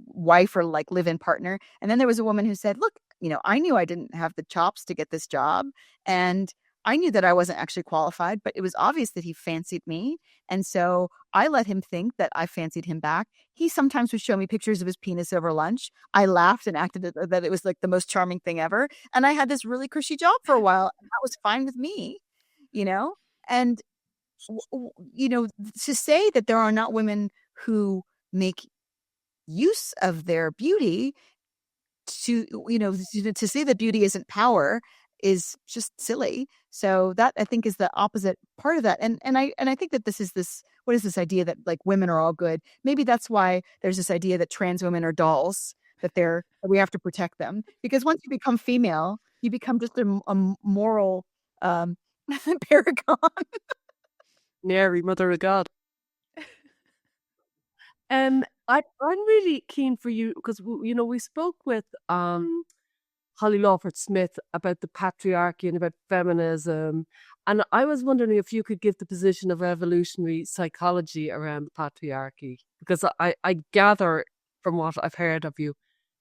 Speaker 1: wife or like live-in partner. And then there was a woman who said, look, I knew I didn't have the chops to get this job. And I knew that I wasn't actually qualified, but it was obvious that he fancied me. And so I let him think that I fancied him back. He sometimes would show me pictures of his penis over lunch. I laughed and acted that it was like the most charming thing ever. And I had this really cushy job for a while. And that was fine with me, And, to say that there are not women who make use of their beauty to say that beauty isn't power is just silly. So that I think is the opposite part of that. And I think that what is this idea that like women are all good? Maybe that's why there's this idea that trans women are dolls, that we have to protect them, because once you become female, you become just a moral paragon.
Speaker 3: Mary, Mother of God. I'm really keen for you because we spoke with Holly Lawford Smith about the patriarchy and about feminism. And I was wondering if you could give the position of evolutionary psychology around the patriarchy, because I gather from what I've heard of you,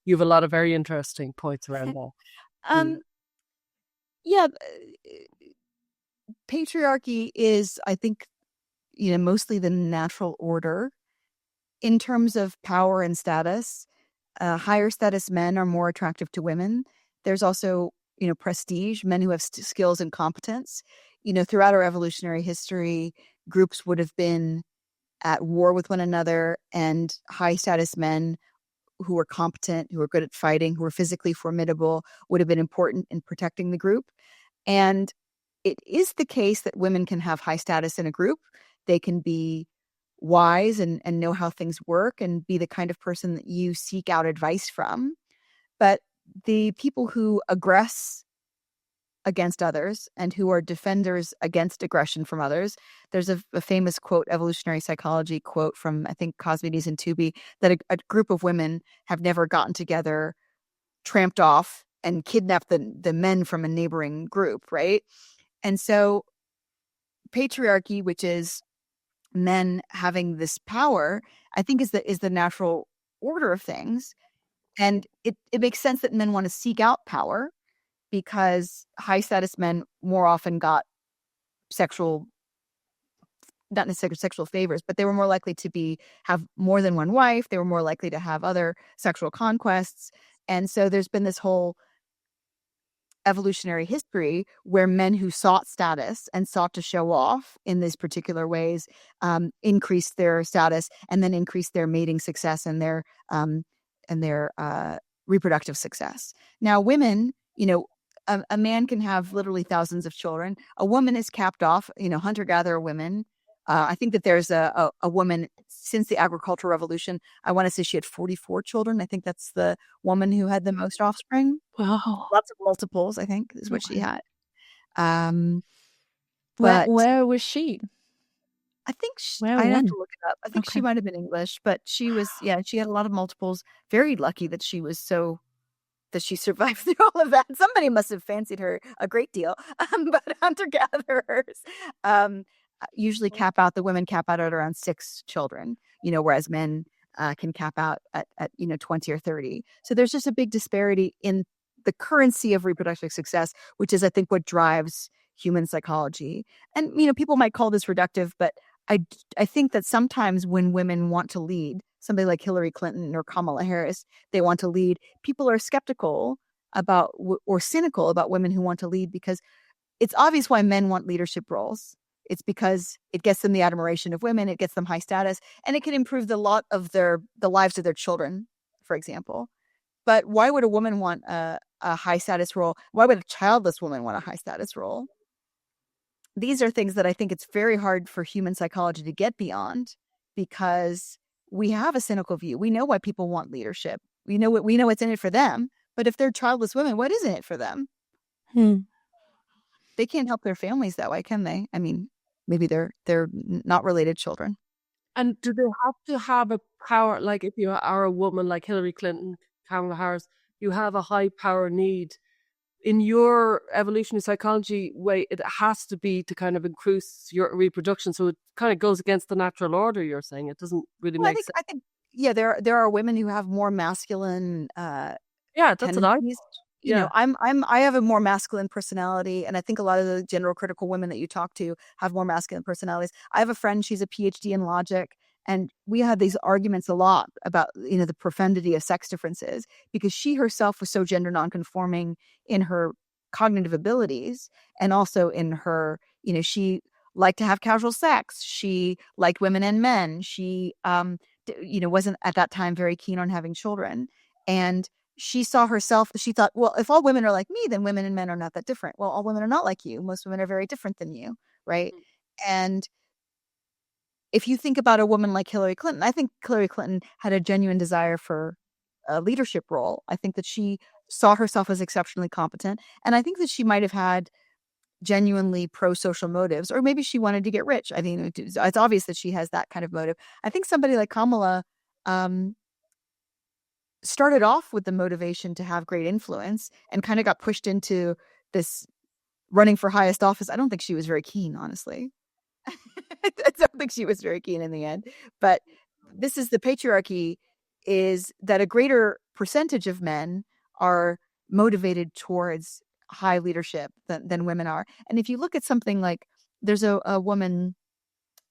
Speaker 3: you have a lot of very interesting points around that.
Speaker 1: Yeah, patriarchy is, I think, mostly the natural order in terms of power and status. Higher status men are more attractive to women. There's also, prestige, men who have skills and competence. Throughout our evolutionary history, groups would have been at war with one another, and high status men who were competent, who were good at fighting, who were physically formidable would have been important in protecting the group. And it is the case that women can have high status in a group. They can be wise and know how things work and be the kind of person that you seek out advice from. But the people who aggress against others and who are defenders against aggression from others, there's a famous quote, evolutionary psychology quote from, I think, Cosmides and Tooby, that a group of women have never gotten together, tramped off, and kidnapped the men from a neighboring group, right? And so patriarchy, which is men having this power, I think is the natural order of things. And it makes sense that men want to seek out power, because high status men more often got not necessarily sexual favors, but they were more likely to have more than one wife. They were more likely to have other sexual conquests. And so there's been this whole evolutionary history where men who sought status and sought to show off in these particular ways increased their status and then increased their mating success and their reproductive success. Now, women, a man can have literally thousands of children. A woman is capped off, hunter-gatherer women. I think that there's a woman since the agricultural revolution. I want to say she had 44 children. I think that's the woman who had the most offspring.
Speaker 2: Wow.
Speaker 1: Lots of multiples, I think, is what she had.
Speaker 2: But where was she?
Speaker 1: I think I'd have to look it up. I think she might have been English, but she was, she had a lot of multiples. Very lucky that she survived through all of that. Somebody must have fancied her a great deal. But hunter-gatherers usually the women cap out at around 6 children, whereas men can cap out at 20 or 30. So there's just a big disparity in the currency of reproductive success, which is, I think, what drives human psychology. And, people might call this reductive, but I think that sometimes when women want to lead, somebody like Hillary Clinton or Kamala Harris, they want to lead, people are skeptical about or cynical about women who want to lead, because it's obvious why men want leadership roles. It's because it gets them the admiration of women, it gets them high status, and it can improve the lives of their children, for example. But why would a woman want a high status role? Why would a childless woman want a high status role? These are things that I think it's very hard for human psychology to get beyond, because we have a cynical view. We know why people want leadership. We know what's in it for them. But if they're childless women, what is in it for them? They can't help their families that way, can they? I mean, maybe they're not related children.
Speaker 3: And do they have to have a power, like if you are a woman like Hillary Clinton, Kamala Harris, you have a high power need? In your evolutionary psychology way, it has to be to kind of increase your reproduction. So it kind of goes against the natural order, you're saying. It doesn't really make sense.
Speaker 1: I think, there are women who have more masculine
Speaker 3: that's what I thought.
Speaker 1: I have a more masculine personality, and I think a lot of the general critical women that you talk to have more masculine personalities. I have a friend, she's a PhD in logic, and we had these arguments a lot about, the profundity of sex differences, because she herself was so gender nonconforming in her cognitive abilities, and also in her, she liked to have casual sex. She liked women and men. She, wasn't at that time very keen on having children. And she saw herself, she thought, well, if all women are like me, then women and men are not that different. Well, all women are not like you. Most women are very different than you, right? And if you think about a woman like Hillary Clinton, I think Hillary Clinton had a genuine desire for a leadership role. I think that she saw herself as exceptionally competent. And I think that she might have had genuinely pro-social motives, or maybe she wanted to get rich. I think it's obvious that she has that kind of motive. I think somebody like Kamala, started off with the motivation to have great influence and kind of got pushed into this running for highest office. I don't think she was very keen, honestly. I don't think she was very keen in the end. But this is the patriarchy, is that a greater percentage of men are motivated towards high leadership than women are. And if you look at something like, there's a woman,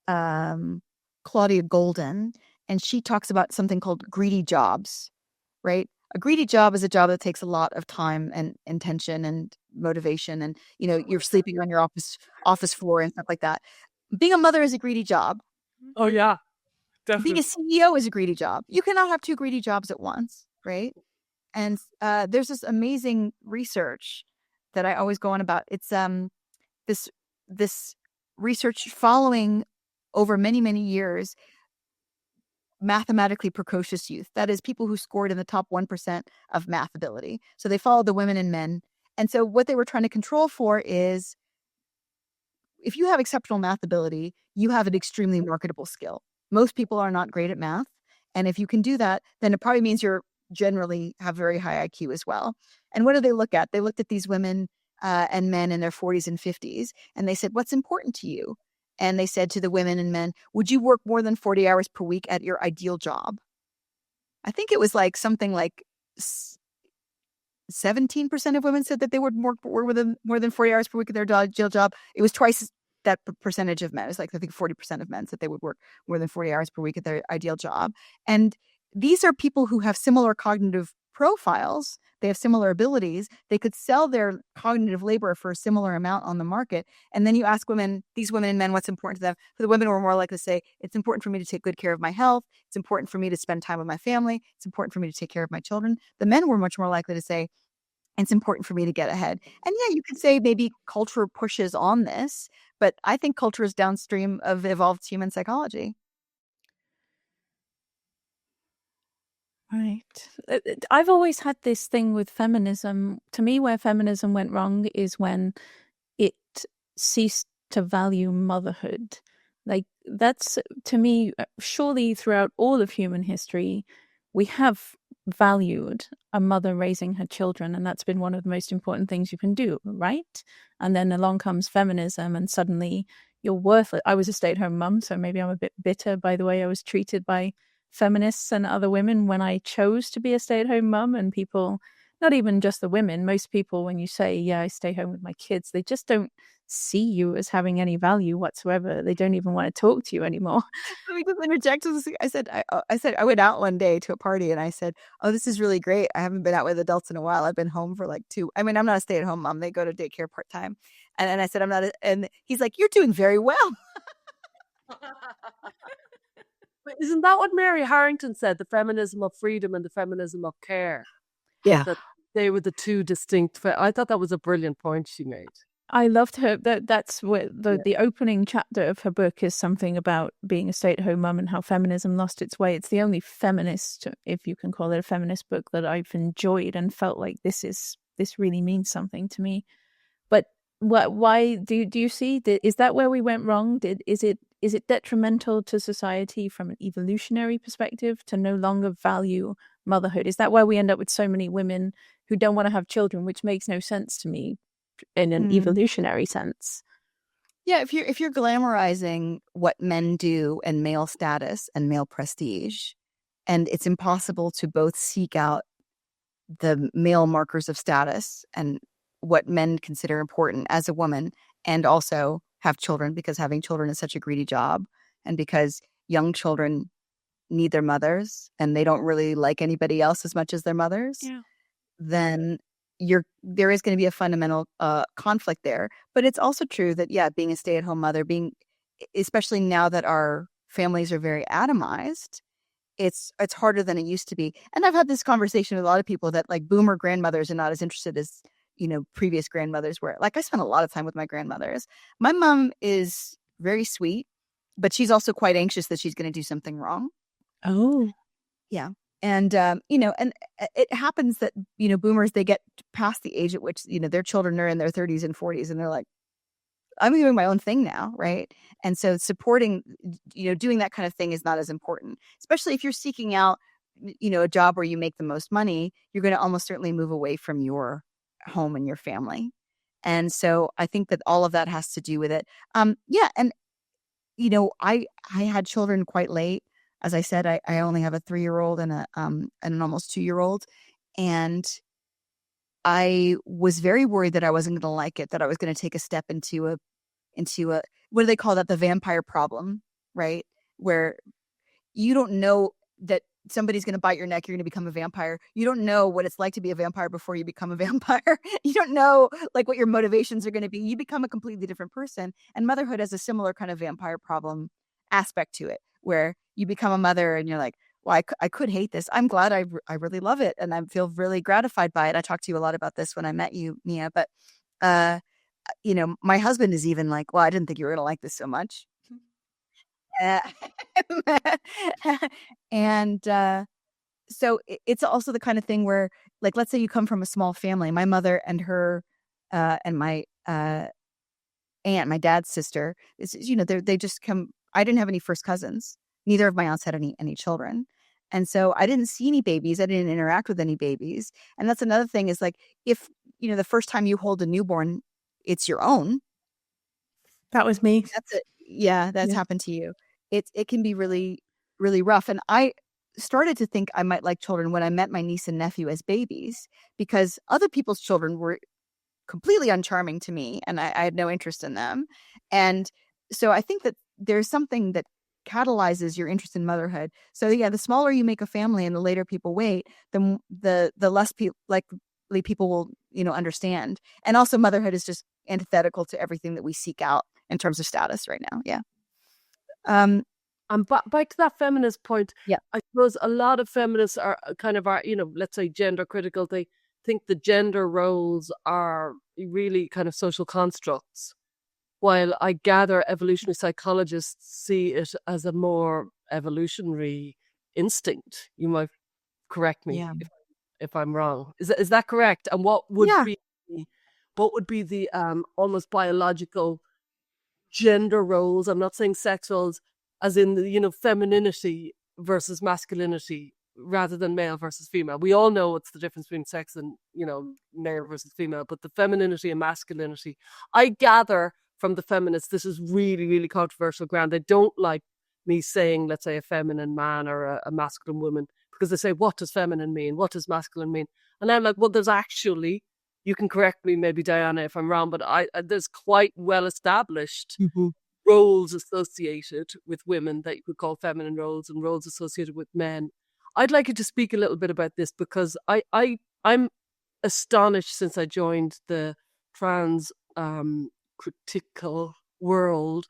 Speaker 1: Claudia Golden, and she talks about something called greedy jobs, right? A greedy job is a job that takes a lot of time and intention and motivation, and you're sleeping on your office floor and stuff like that. Being a mother is a greedy job.
Speaker 3: Oh yeah,
Speaker 1: Being
Speaker 3: definitely.
Speaker 1: a CEO is a greedy job. You cannot have two greedy jobs at once, right? And there's this amazing research that I always go on about. It's this research following over many, many years mathematically precocious youth. That is, people who scored in the top 1% of math ability. So they followed the women and men. And so what they were trying to control for is, if you have exceptional math ability, you have an extremely marketable skill. Most people are not great at math. And if you can do that, then it probably means you're generally have very high IQ as well. And what do they look at? They looked at these women and men in their 40s and 50s, and they said, what's important to you? And they said to the women and men, would you work more than 40 hours per week at your ideal job? I think it was like something like 17% of women said that they would work more than 40 hours per week at their ideal job. It was twice that percentage of men. It was like, I think 40% of men said they would work more than 40 hours per week at their ideal job. And these are people who have similar cognitive profiles. They have similar abilities. They could sell their cognitive labor for a similar amount on the market. And then you ask women, these women and men, what's important to them. For the women, were more likely to say, it's important for me to take good care of my health. It's important for me to spend time with my family. It's important for me to take care of my children. The men were much more likely to say, it's important for me to get ahead. And yeah, you could say maybe culture pushes on this, but I think culture is downstream of evolved human psychology.
Speaker 2: Right. I've always had this thing with feminism. To me, where feminism went wrong is when it ceased to value motherhood. Like, that's, to me, surely throughout all of human history, we have valued a mother raising her children, and that's been one of the most important things you can do, right? And then along comes feminism, and suddenly you're worthless. I was a stay-at-home mum, so maybe I'm a bit bitter by the way I was treated by feminists and other women when I chose to be a stay-at-home mum. And people, not even just the women, most people, when you say, yeah, I stay home with my kids, they just don't see you as having any value whatsoever. They don't even want to talk to you anymore.
Speaker 1: Let me just interject. I said I went out one day to a party and I said, oh, this is really great. I haven't been out with adults in a while. I've been home for like I'm not a stay-at-home mom. They go to daycare part-time. And I said, I'm not. And he's like, you're doing very well.
Speaker 3: But isn't that what Mary Harrington said? The feminism of freedom and the feminism of care.
Speaker 1: Yeah.
Speaker 3: That they were the two distinct. I thought that was a brilliant point she made.
Speaker 2: I loved her. That's what the opening chapter of her book is, something about being a stay-at-home mum and how feminism lost its way. It's the only feminist, if you can call it a feminist book, that I've enjoyed and felt like this really means something to me. But why do you see? Is that where we went wrong? Is it detrimental to society from an evolutionary perspective to no longer value motherhood? Is that why we end up with so many women who don't want to have children, which makes no sense to me in an evolutionary sense?
Speaker 1: Yeah, if you're glamorizing what men do and male status and male prestige, and it's impossible to both seek out the male markers of status and what men consider important as a woman, and also have children, because having children is such a greedy job, and because young children need their mothers and they don't really like anybody else as much as their mothers, then there is going to be a fundamental conflict there. But it's also true that, yeah, being a stay-at-home mother, especially now that our families are very atomized, it's harder than it used to be. And I've had this conversation with a lot of people that, like, boomer grandmothers are not as interested as previous grandmothers were. Like, I spent a lot of time with my grandmothers. My mom is very sweet, but she's also quite anxious that she's going to do something wrong.
Speaker 2: Oh,
Speaker 1: yeah. And, and it happens that, boomers, they get past the age at which, their children are in their 30s and 40s, and they're like, I'm doing my own thing now, right? And so supporting, doing that kind of thing is not as important, especially if you're seeking out, a job where you make the most money, you're going to almost certainly move away from your home and your family. And so I think that all of that has to do with it. Yeah. And, I had children quite late. As I said, I only have a 3-year-old and an almost 2-year-old. And I was very worried that I wasn't going to like it, that I was going to take a step into a, what do they call that? The vampire problem, right? Where you don't know that somebody's going to bite your neck, you're going to become a vampire. You don't know what it's like to be a vampire before you become a vampire. You don't know like what your motivations are going to be. You become a completely different person. And motherhood has a similar kind of vampire problem aspect to it, where you become a mother and you're like, well, I could hate this. I'm glad I really love it. And I feel really gratified by it. I talked to you a lot about this when I met you, Mia, but, my husband is even like, well, I didn't think you were going to like this so much. Uh, and so it's also the kind of thing where, like, let's say you come from a small family. My mother and her and my aunt, my dad's sister, they just come. I didn't have any first cousins. Neither of my aunts had any children. And so I didn't see any babies. I didn't interact with any babies. And that's another thing is like, if, the first time you hold a newborn, it's your own.
Speaker 2: That was me.
Speaker 1: That's it. Yeah, that's happened to you. It can be really, really rough. And I started to think I might like children when I met my niece and nephew as babies, because other people's children were completely uncharming to me and I had no interest in them. And so I think that there's something that catalyzes your interest in motherhood. So yeah, the smaller you make a family and the later people wait, the less likely people will, understand. And also motherhood is just antithetical to everything that we seek out in terms of status right now. Yeah.
Speaker 3: And back to that feminist point,
Speaker 1: yeah,
Speaker 3: I suppose a lot of feminists are let's say gender critical. They think the gender roles are really kind of social constructs, while I gather evolutionary psychologists see it as a more evolutionary instinct. You might correct me if I'm wrong. Is that correct? And what would be the almost biological gender roles? I'm not saying sex roles as in the femininity versus masculinity rather than male versus female. We all know what's the difference between sex and male versus female, but the femininity and masculinity, I gather from the feminists, this is really, really controversial ground. They don't like me saying, let's say, a feminine man or a masculine woman, because they say, what does feminine mean? What does masculine mean? And I'm like, well, there's actually, you can correct me maybe, Diana, if I'm wrong, but there's quite well established roles associated with women that you could call feminine roles and roles associated with men. I'd like you to speak a little bit about this, because I'm astonished since I joined the trans critical world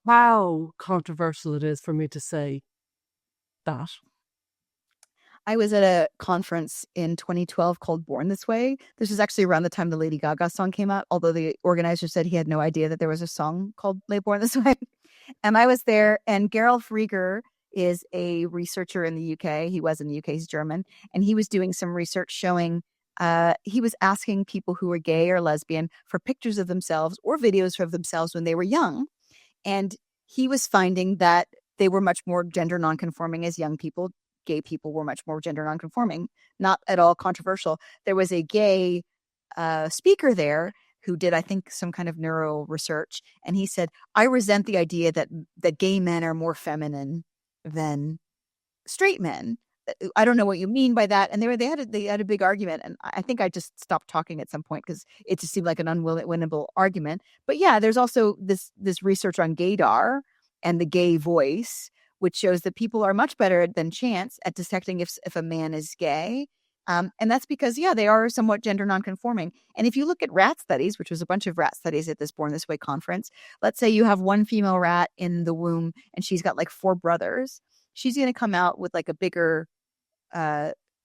Speaker 3: how controversial it is for me to say that.
Speaker 1: I was at a conference in 2012 called Born This Way. This was actually around the time the Lady Gaga song came out, although the organizer said he had no idea that there was a song called Born This Way. And I was there, and Gerolf Rieger is a researcher in the UK. He was in the UK, he's German. And he was doing some research showing, he was asking people who were gay or lesbian for pictures of themselves or videos of themselves when they were young. And he was finding that they were much more gender nonconforming as young people. Gay people were much more gender nonconforming, not at all controversial. There was a gay speaker there who did, I think, some kind of neuro research. And he said, I resent the idea that gay men are more feminine than straight men. I don't know what you mean by that. And they had a big argument. And I think I just stopped talking at some point because it just seemed like an unwinnable argument. But yeah, there's also this research on gaydar and the gay voice, which shows that people are much better than chance at detecting if a man is gay. And that's because, they are somewhat gender nonconforming. And if you look at rat studies, which was a bunch of rat studies at this Born This Way conference, let's say you have one female rat in the womb and she's got like 4 brothers. She's going to come out with like a bigger,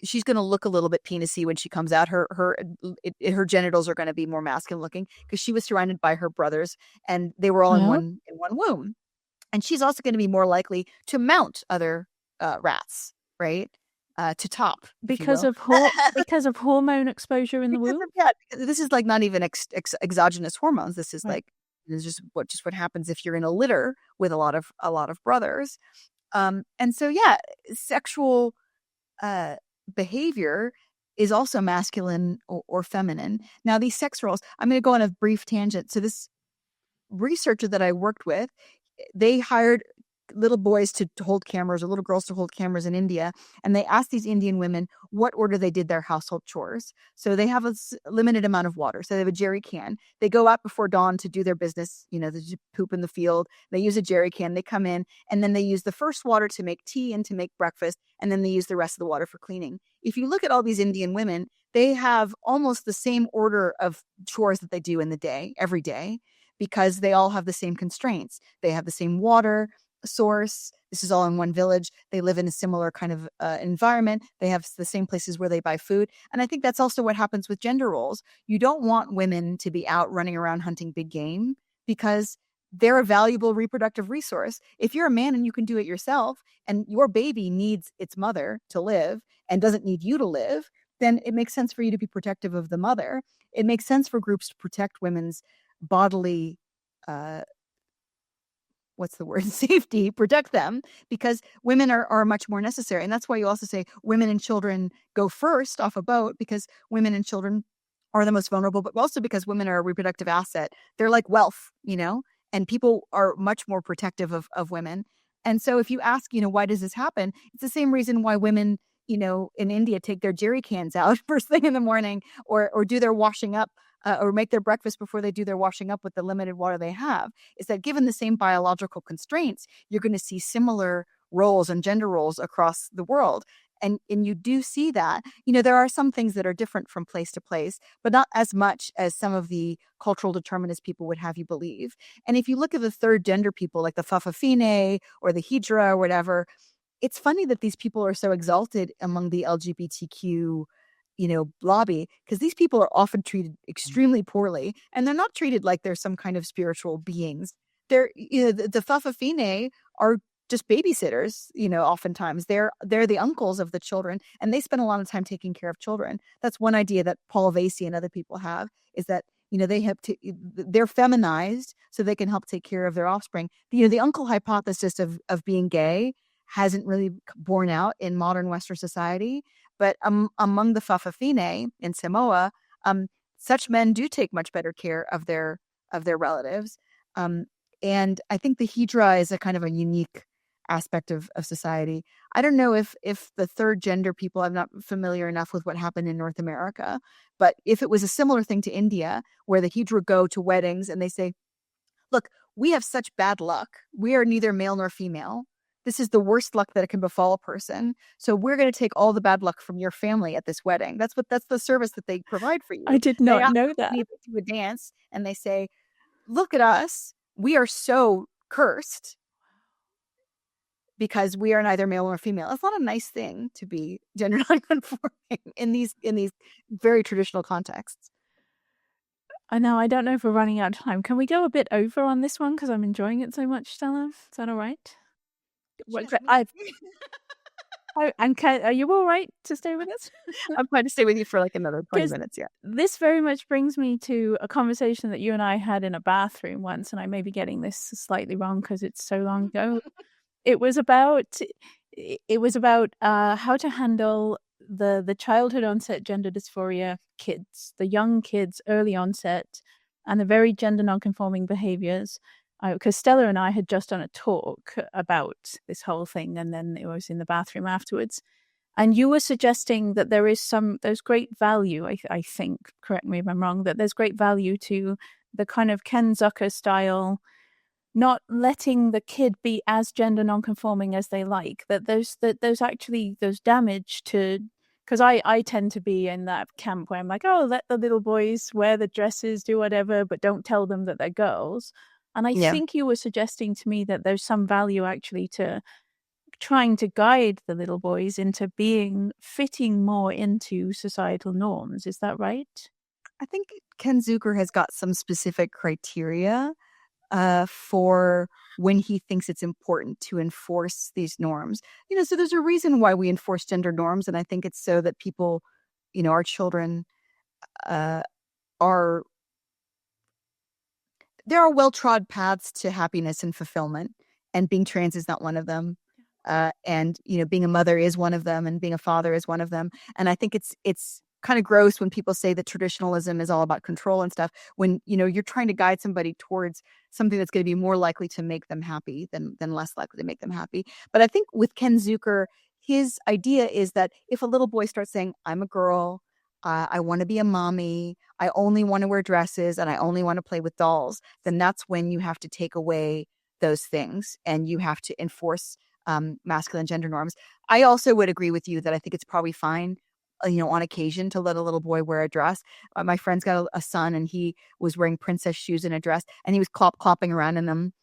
Speaker 1: she's going to look a little bit penisy when she comes out. Her genitals are going to be more masculine looking because she was surrounded by her brothers and they were all in one womb. And she's also going to be more likely to mount other rats, right? To top
Speaker 2: because of hormone exposure in the womb.
Speaker 1: This is like not even exogenous hormones. This is like just what happens if you're in a litter with a lot of brothers. And so sexual behavior is also masculine or feminine. Now, these sex roles, I'm going to go on a brief tangent. So this researcher that I worked with, they hired little boys to hold cameras or little girls to hold cameras in India. And they asked these Indian women what order they did their household chores. So they have a limited amount of water. So they have a jerry can. They go out before dawn to do their business. They poop in the field. They use a jerry can. They come in and then they use the first water to make tea and to make breakfast. And then they use the rest of the water for cleaning. If you look at all these Indian women, they have almost the same order of chores that they do in the day, every day, because they all have the same constraints. They have the same water source. This is all in one village. They live in a similar kind of environment. They have the same places where they buy food. And I think that's also what happens with gender roles. You don't want women to be out running around hunting big game because they're a valuable reproductive resource. If you're a man and you can do it yourself and your baby needs its mother to live and doesn't need you to live, then it makes sense for you to be protective of the mother. It makes sense for groups to protect women's bodily safety, protect them, because women are much more necessary. And that's why you also say women and children go first off a boat, because women and children are the most vulnerable, but also because women are a reproductive asset. They're like wealth, and people are much more protective of women. And so if you ask, why does this happen? It's the same reason why women, in India take their jerry cans out first thing in the morning or do their washing up or make their breakfast before they do their washing up with the limited water they have, is that given the same biological constraints, you're going to see similar roles and gender roles across the world. And you do see that, there are some things that are different from place to place, but not as much as some of the cultural determinists people would have you believe. And if you look at the third gender people, like the Fa'afafine or the Hijra or whatever, it's funny that these people are so exalted among the LGBTQ lobby, because these people are often treated extremely poorly, and they're not treated like they're some kind of spiritual beings. They're, the Fa'afafine are just babysitters, oftentimes they're the uncles of the children, and they spend a lot of time taking care of children. That's one idea that Paul Vasey and other people have, is that they have to, they're feminized so they can help take care of their offspring. The uncle hypothesis of being gay hasn't really borne out in modern Western society. But among the Fa'afafine in Samoa, such men do take much better care of their relatives. And I think the Hijra is a kind of a unique aspect of society. I don't know if the third gender people, I'm not familiar enough with what happened in North America, but if it was a similar thing to India, where the Hijra go to weddings and they say, look, we have such bad luck. We are neither male nor female. This is the worst luck that it can befall a person. So we're going to take all the bad luck from your family at this wedding. That's the service that they provide for you.
Speaker 2: I did not know that.
Speaker 1: They do a dance and they say, look at us. We are so cursed because we are neither male nor female. It's not a nice thing to be gender nonconforming in these very traditional contexts.
Speaker 2: I know. I don't know if we're running out of time. Can we go a bit over on this one? Because I'm enjoying it so much, Stella. Is that all right? Are you all right to stay with us?
Speaker 1: I'm fine to stay with you for like another 20 minutes. Yeah.
Speaker 2: This very much brings me to a conversation that you and I had in a bathroom once, and I may be getting this slightly wrong because it's so long ago. It was about how to handle the childhood onset gender dysphoria kids, the young kids, early onset, and the very gender nonconforming behaviors. Because Stella and I had just done a talk about this whole thing, and then it was in the bathroom afterwards. And you were suggesting that there's great value, I think, correct me if I'm wrong, that there's great value to the kind of Ken Zucker style, not letting the kid be as gender nonconforming as they like, that there's damage to, because I tend to be in that camp where I'm like, oh, let the little boys wear the dresses, do whatever, but don't tell them that they're girls. And I think you were suggesting to me that there's some value actually to trying to guide the little boys into fitting more into societal norms. Is that right?
Speaker 1: I think Ken Zucker has got some specific criteria for when he thinks it's important to enforce these norms. So there's a reason why we enforce gender norms. And I think it's so that people, our children there are well-trod paths to happiness and fulfillment, and being trans is not one of them. and being a mother is one of them, and being a father is one of them. And I think it's kind of gross when people say that traditionalism is all about control and stuff, when you're trying to guide somebody towards something that's going to be more likely to make them happy than less likely to make them happy. But I think with Ken Zucker, his idea is that if a little boy starts saying, I'm a girl, I want to be a mommy, I only want to wear dresses, and I only want to play with dolls, then that's when you have to take away those things and you have to enforce masculine gender norms. I also would agree with you that I think it's probably fine, on occasion, to let a little boy wear a dress. My friend's got a son, and he was wearing princess shoes and a dress, and he was clopping around in them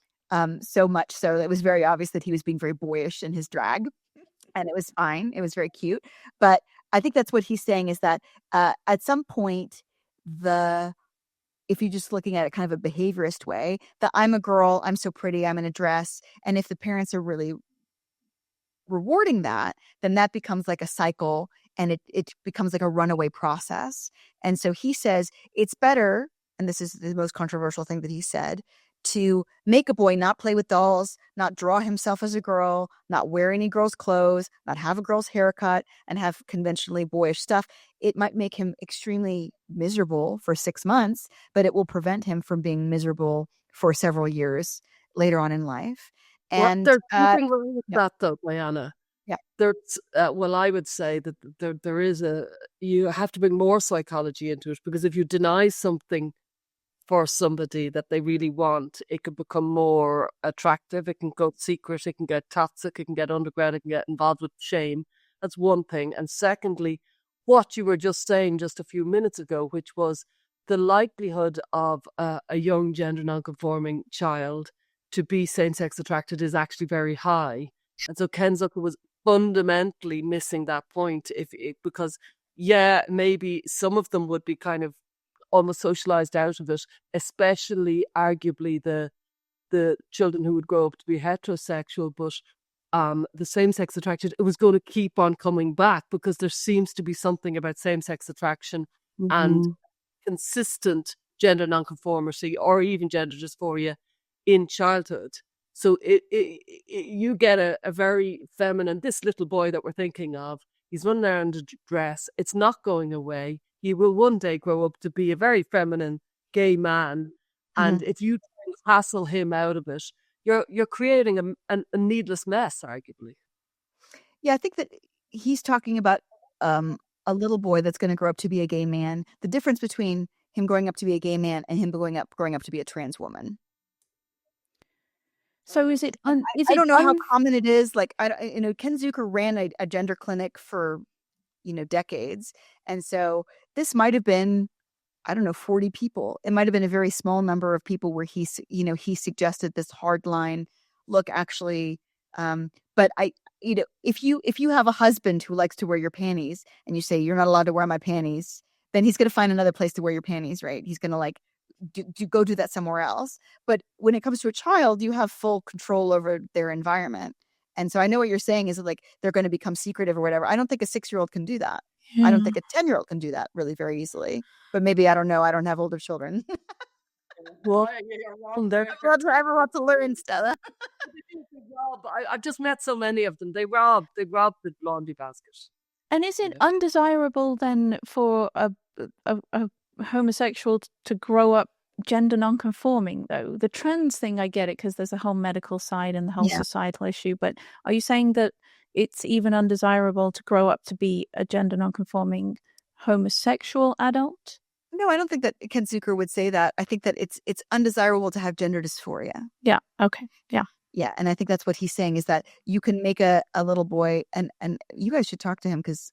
Speaker 1: so much so that it was very obvious that he was being very boyish in his drag. And it was fine. It was very cute. But I think that's what he's saying, is that at some point, if you're just looking at it kind of a behaviorist way, that I'm a girl, I'm so pretty, I'm in a dress. And if the parents are really rewarding that, then that becomes like a cycle, and it becomes like a runaway process. And so he says it's better, and this is the most controversial thing that he said, to make a boy not play with dolls, not draw himself as a girl, not wear any girl's clothes, not have a girl's haircut, and have conventionally boyish stuff. It might make him extremely miserable for 6 months, but it will prevent him from being miserable for several years later on in life.
Speaker 3: Well,
Speaker 1: And
Speaker 3: there's nothing wrong with
Speaker 1: yeah.
Speaker 3: that, though, Diana.
Speaker 1: Yeah.
Speaker 3: There's, well, I would say that there is you have to bring more psychology into it, because if you deny something for somebody that they really want, it can become more attractive. It can go secret. It can get toxic. It can get underground. It can get involved with shame. That's one thing. And secondly, what you were just saying just a few minutes ago, which was the likelihood of a young gender nonconforming child to be same-sex attracted is actually very high. And so Ken Zucker was fundamentally missing that point, because maybe some of them would be kind of almost socialized out of it, especially arguably the children who would grow up to be heterosexual, but the same-sex attracted, it was going to keep on coming back, because there seems to be something about same-sex attraction and consistent gender nonconformity or even gender dysphoria in childhood. So you get a very feminine, this little boy that we're thinking of, he's running around in a dress, it's not going away. He will one day grow up to be a very feminine gay man. And if you try and hassle him out of it, you're creating a needless mess, arguably.
Speaker 1: Yeah, I think that he's talking about a little boy that's going to grow up to be a gay man. The difference between him growing up to be a gay man and him growing up to be a trans woman.
Speaker 2: So is it?
Speaker 1: I don't know how common it is. Like Ken Zucker ran a gender clinic for decades, and so this might have been, I don't know, 40 people. It might have been a very small number of people where he suggested this hard line. Look, actually, but if you have a husband who likes to wear your panties, and you say you're not allowed to wear my panties, then he's going to find another place to wear your panties, right? He's going to go do that somewhere else. But when it comes to a child, you have full control over their environment. And so I know what you're saying is like they're going to become secretive or whatever. I don't think a 6-year-old can do that. Yeah. I don't think a 10-year-old can do that really very easily. But maybe, I don't know. I don't have older children.
Speaker 3: Well,
Speaker 1: ever want to learn, Stella.
Speaker 3: I've just met so many of them. They rob the laundry basket.
Speaker 2: And is it undesirable then for a homosexual to grow up gender non-conforming, though? The trans thing, I get it, because there's a whole medical side and the whole societal issue. But are you saying that it's even undesirable to grow up to be a gender non-conforming homosexual adult?
Speaker 1: No, I don't think that Ken Zucker would say that. I think that it's undesirable to have gender dysphoria.
Speaker 2: Yeah. Okay. Yeah.
Speaker 1: Yeah, and I think that's what he's saying, is that you can make a little boy, and you guys should talk to him, because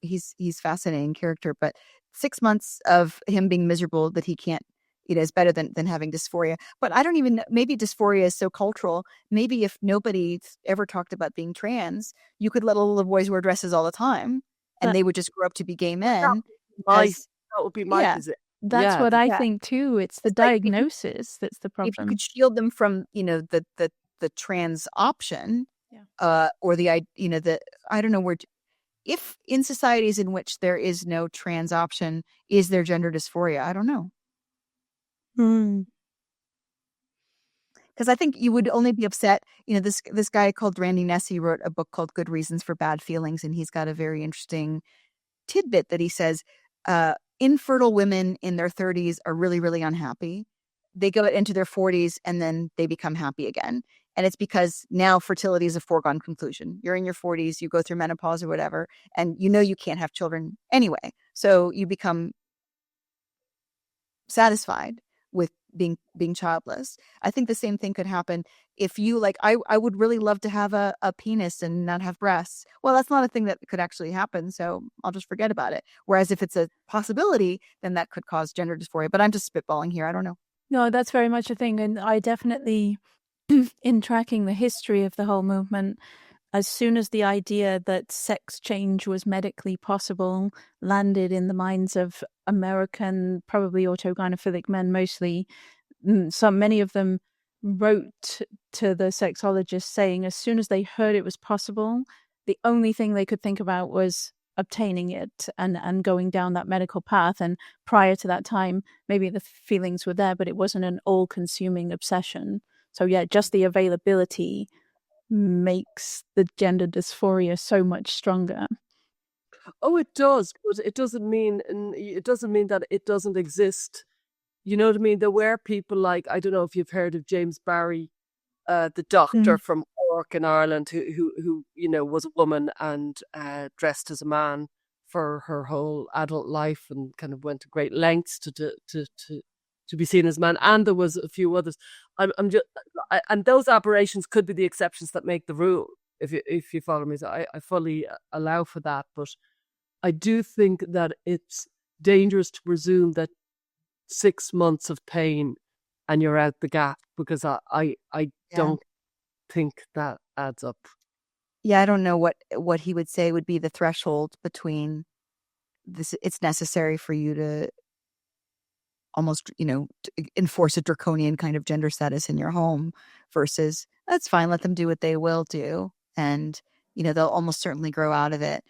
Speaker 1: he's fascinating character. But 6 months of him being miserable that he can't, is better than having dysphoria. But I don't even know, maybe dysphoria is so cultural. Maybe if nobody ever talked about being trans, you could let little boys wear dresses all the time, and they would just grow up to be gay men.
Speaker 3: That would be my position.
Speaker 2: That's what I think too. It's the diagnosis that's the problem.
Speaker 1: If you could shield them from, the trans option, or the I don't know where. If in societies in which there is no trans option, is there gender dysphoria? I don't know. Because I think you would only be upset. This guy called Randy Nesse wrote a book called Good Reasons for Bad Feelings, and he's got a very interesting tidbit that he says infertile women in their 30s are really, really unhappy. They go into their 40s and then they become happy again. And it's because now fertility is a foregone conclusion. You're in your 40s, you go through menopause or whatever, and you can't have children anyway. So you become satisfied with being childless. I think the same thing could happen if you I would really love to have a penis and not have breasts. Well, that's not a thing that could actually happen, so I'll just forget about it. Whereas if it's a possibility, then that could cause gender dysphoria. But I'm just spitballing here. I don't know.
Speaker 2: No, that's very much a thing. And I definitely, in tracking the history of the whole movement, as soon as the idea that sex change was medically possible landed in the minds of American, probably autogynephilic men mostly, many of them wrote to the sexologists saying as soon as they heard it was possible, the only thing they could think about was obtaining it and going down that medical path. And prior to that time, maybe the feelings were there, but it wasn't an all-consuming obsession. So yeah, just the availability makes the gender dysphoria so much stronger.
Speaker 3: Oh, it does, but it doesn't mean that it doesn't exist. You know what I mean? There were people like, I don't know if you've heard of James Barry, the doctor from Cork in Ireland, who was a woman and dressed as a man for her whole adult life and kind of went to great lengths to be seen as a man. And there was a few others. And those aberrations could be the exceptions that make the rule, if you follow me. So I fully allow for that, but I do think that it's dangerous to presume that 6 months of pain and you're out the gap, because I don't think that adds up.
Speaker 1: Yeah, I don't know what he would say would be the threshold between this. It's necessary for you to almost, to enforce a draconian kind of gender status in your home versus that's fine. Let them do what they will do. And, they'll almost certainly grow out of it.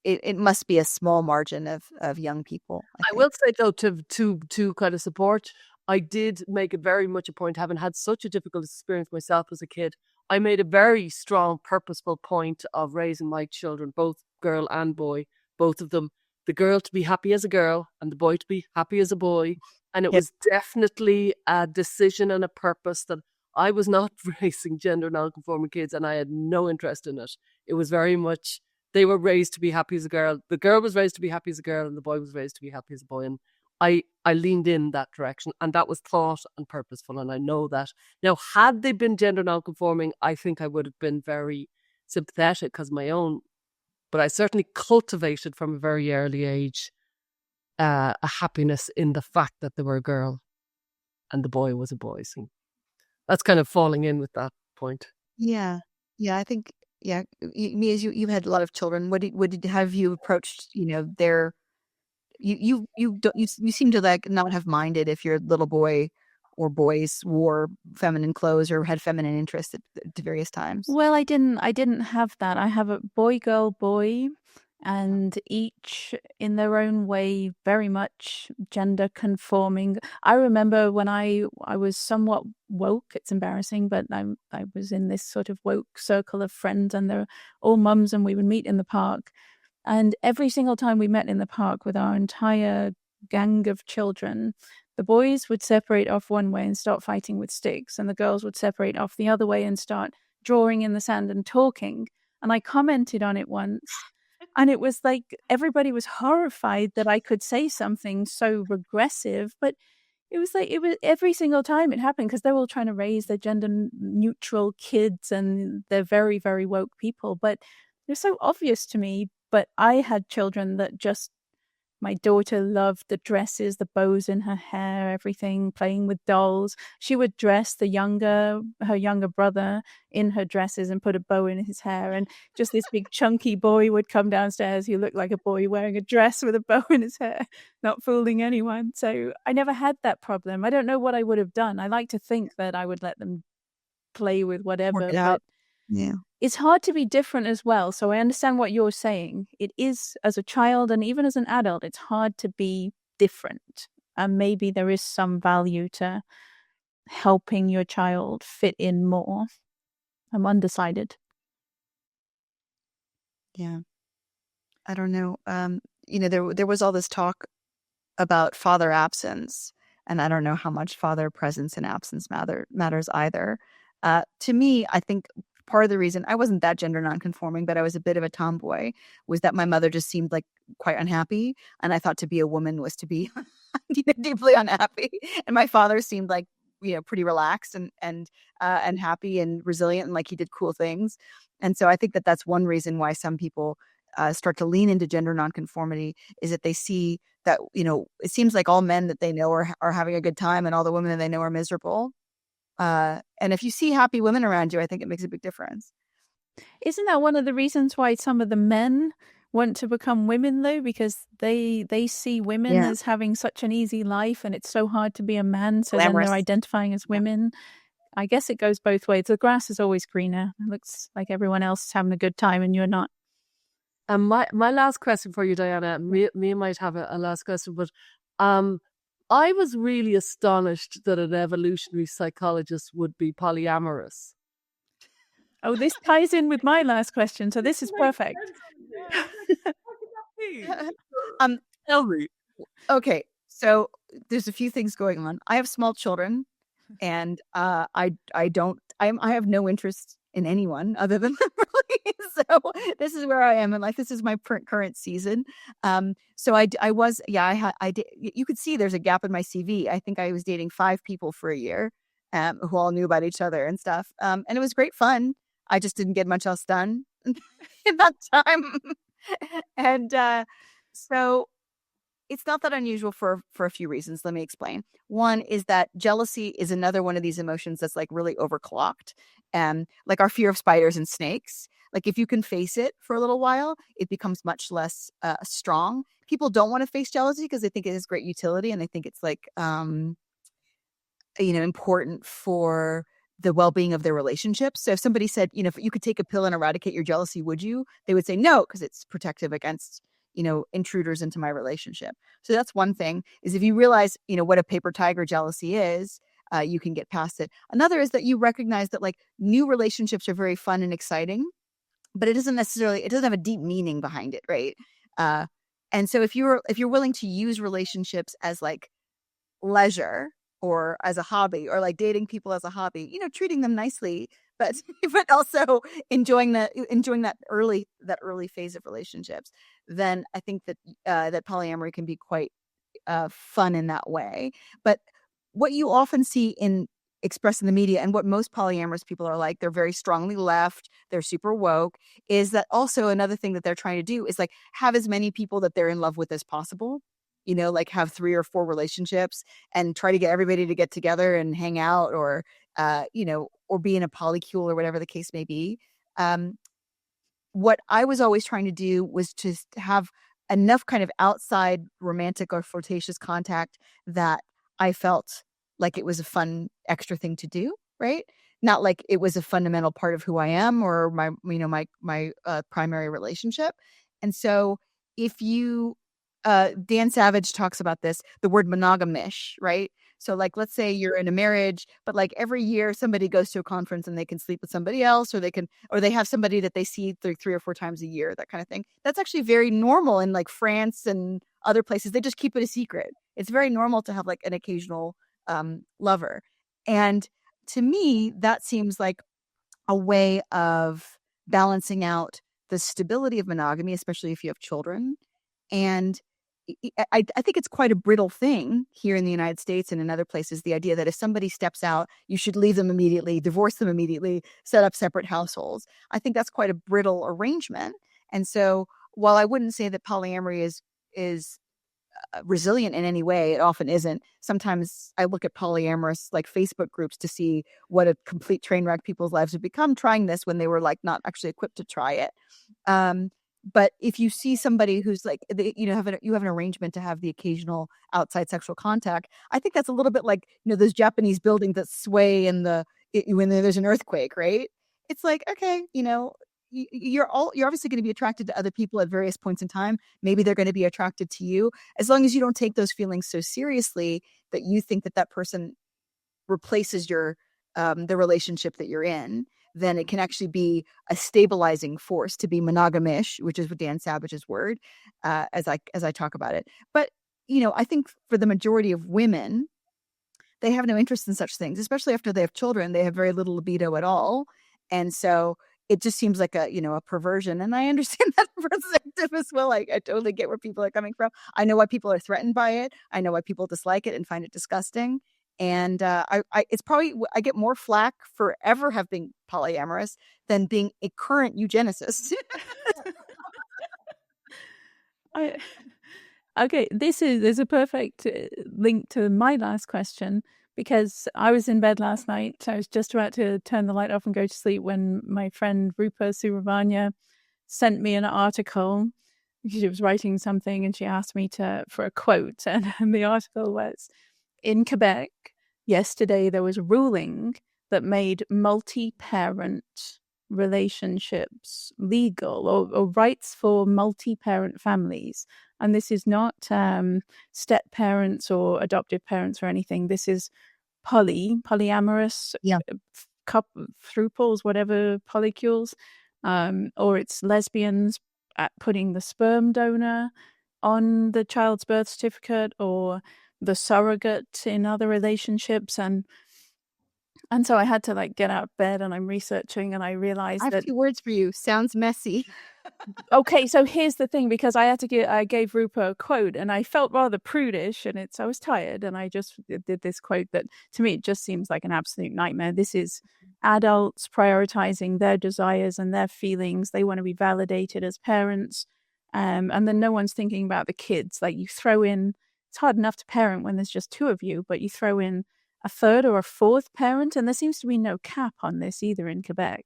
Speaker 1: It must be a small margin of young people.
Speaker 3: I will say though, to kind of support, I did make it very much a point, having had such a difficult experience myself as a kid. I made a very strong, purposeful point of raising my children, both girl and boy, both of them, the girl to be happy as a girl and the boy to be happy as a boy. And it was definitely a decision and a purpose that I was not raising gender non-conforming kids, and I had no interest in it. It was very much, they were raised to be happy as a girl. The girl was raised to be happy as a girl and the boy was raised to be happy as a boy. And I leaned in that direction, and that was thought and purposeful. And I know that. Now, had they been gender non-conforming, I think I would have been very sympathetic because my own, but I certainly cultivated from a very early age a happiness in the fact that they were a girl and the boy was a boy. So that's kind of falling in with that point.
Speaker 1: Yeah. I think, me as you've had a lot of children. Have you approached, their, you seem to not have minded if your little boy or boys wore feminine clothes or had feminine interests at various times.
Speaker 2: Well, I didn't have that. I have a boy, girl, boy, and each in their own way very much gender conforming. I remember when I was somewhat woke. It's embarrassing, but I was in this sort of woke circle of friends, and they're all mums, and we would meet in the park. And every single time we met in the park with our entire gang of children, the boys would separate off one way and start fighting with sticks, and the girls would separate off the other way and start drawing in the sand and talking. And I commented on it once, and it was like everybody was horrified that I could say something so regressive, but it was every single time it happened because they're all trying to raise their gender neutral kids, and they're very, very woke people, but they're so obvious to me. But I had children that just, my daughter loved the dresses, the bows in her hair, everything, playing with dolls. She would dress her younger brother in her dresses and put a bow in his hair. And just this big chunky boy would come downstairs who looked like a boy wearing a dress with a bow in his hair, not fooling anyone. So I never had that problem. I don't know what I would have done. I like to think that I would let them play with whatever.
Speaker 1: Work it out. Yeah.
Speaker 2: It's hard to be different as well. So I understand what you're saying. It is, as a child and even as an adult, it's hard to be different. And maybe there is some value to helping your child fit in more? I'm undecided.
Speaker 1: Yeah. I don't know. There was all this talk about father absence, and I don't know how much father presence and absence matters either. To me, I think part of the reason I wasn't that gender nonconforming, but I was a bit of a tomboy, was that my mother just seemed like quite unhappy, and I thought to be a woman was to be deeply unhappy, and my father seemed like pretty relaxed and happy and resilient, and like he did cool things. And so I think that that's one reason why some people start to lean into gender nonconformity, is that they see that, it seems like all men that they know are having a good time, and all the women that they know are miserable. And if you see happy women around you, I think it makes a big difference.
Speaker 2: Isn't that one of the reasons why some of the men want to become women, though? Because they see women as having such an easy life, and it's so hard to be a man, so then they're identifying as women. I guess it goes both ways. The grass is always greener. It looks like everyone else is having a good time and you're not.
Speaker 3: And my last question for you, Diana, me might have a last question, but I was really astonished that an evolutionary psychologist would be polyamorous.
Speaker 2: Oh, this ties in with my last question, so this is perfect.
Speaker 3: Tell me.
Speaker 1: Okay, so there's a few things going on. I have small children, and I have no interest in anyone other than them, really. So this is where I am in life. This is my current season. So I did. You could see there's a gap in my CV. I think I was dating 5 people for a year, who all knew about each other and stuff. And it was great fun. I just didn't get much else done in that time. And so it's not that unusual for a few reasons. Let me explain. One is that jealousy is another one of these emotions that's like really overclocked. And like our fear of spiders and snakes, like if you can face it for a little while, it becomes much less strong. People don't want to face jealousy because they think it has great utility, and they think it's like important for the well-being of their relationships. So if somebody said, if you could take a pill and eradicate your jealousy, would you? They would say no, because it's protective against intruders into my relationship. So that's one thing, is if you realize, what a paper tiger jealousy is, you can get past it. Another is that you recognize that like new relationships are very fun and exciting, but it doesn't have a deep meaning behind it. Right. And so if you're willing to use relationships as like leisure or as a hobby, or like dating people as a hobby, treating them nicely, but also enjoying that early phase of relationships, then I think that that polyamory can be quite fun in that way. But what you often see expressed in the media, and what most polyamorous people are like, they're very strongly left, they're super woke, is that also another thing that they're trying to do is like have as many people that they're in love with as possible. Like have 3 or 4 relationships and try to get everybody to get together and hang out, or or be in a polycule, or whatever the case may be. What I was always trying to do was to have enough kind of outside romantic or flirtatious contact that I felt like it was a fun extra thing to do, right? Not like it was a fundamental part of who I am, or my primary relationship. And so if you Dan Savage talks about this, the word monogamish, right? So like, let's say you're in a marriage, but like every year somebody goes to a conference and they can sleep with somebody else, or they have somebody that they see 3 or 4 times a year, that kind of thing. That's actually very normal in like France and other places. They just keep it a secret. It's very normal to have like an occasional lover. And to me, that seems like a way of balancing out the stability of monogamy, especially if you have children. And I think it's quite a brittle thing here in the United States and in other places, the idea that if somebody steps out, you should leave them immediately, divorce them immediately, set up separate households. I think that's quite a brittle arrangement. And so while I wouldn't say that polyamory is resilient in any way, it often isn't. Sometimes I look at polyamorous like Facebook groups to see what a complete train wreck people's lives have become trying this when they were like not actually equipped to try it. But if you see somebody who's like, you have an arrangement to have the occasional outside sexual contact, I think that's a little bit like, those Japanese buildings that sway when there's an earthquake, right? It's like, okay, you're obviously going to be attracted to other people at various points in time. Maybe they're going to be attracted to you, as long as you don't take those feelings so seriously that you think that person replaces your the relationship that you're in, then it can actually be a stabilizing force to be monogamish, which is Dan Savage's word, as I talk about it. But I think for the majority of women, they have no interest in such things, especially after they have children. They have very little libido at all, and so it just seems like a perversion. And I understand that perspective as well. I totally get where people are coming from. I know why people are threatened by it. I know why people dislike it and find it disgusting. And it's probably, I get more flack for ever have been polyamorous than being a current eugenicist.
Speaker 2: Okay, there's a perfect link to my last question, because I was in bed last night. I was just about to turn the light off and go to sleep when my friend Rupa Suravanya sent me an article. She was writing something and she asked me for a quote, and the article was, in Quebec, yesterday there was a ruling that made multi-parent relationships legal, or rights for multi-parent families. And this is not step parents or adoptive parents or anything. This is polyamorous, thruples, whatever, polycules, or it's lesbians putting the sperm donor on the child's birth certificate, or the surrogate in other relationships. And so I had to get out of bed, and I'm researching, and I realized
Speaker 1: I have 2 words for you. Sounds messy.
Speaker 2: Okay, so here's the thing, because I gave Rupa a quote, and I felt rather prudish, and I was tired, and I just did this quote that, to me, it just seems like an absolute nightmare. This is adults prioritizing their desires and their feelings. They want to be validated as parents, and then no one's thinking about the kids. You throw in, it's hard enough to parent when there's just 2 of you, but you throw in a third or a fourth parent, and there seems to be no cap on this either in Quebec.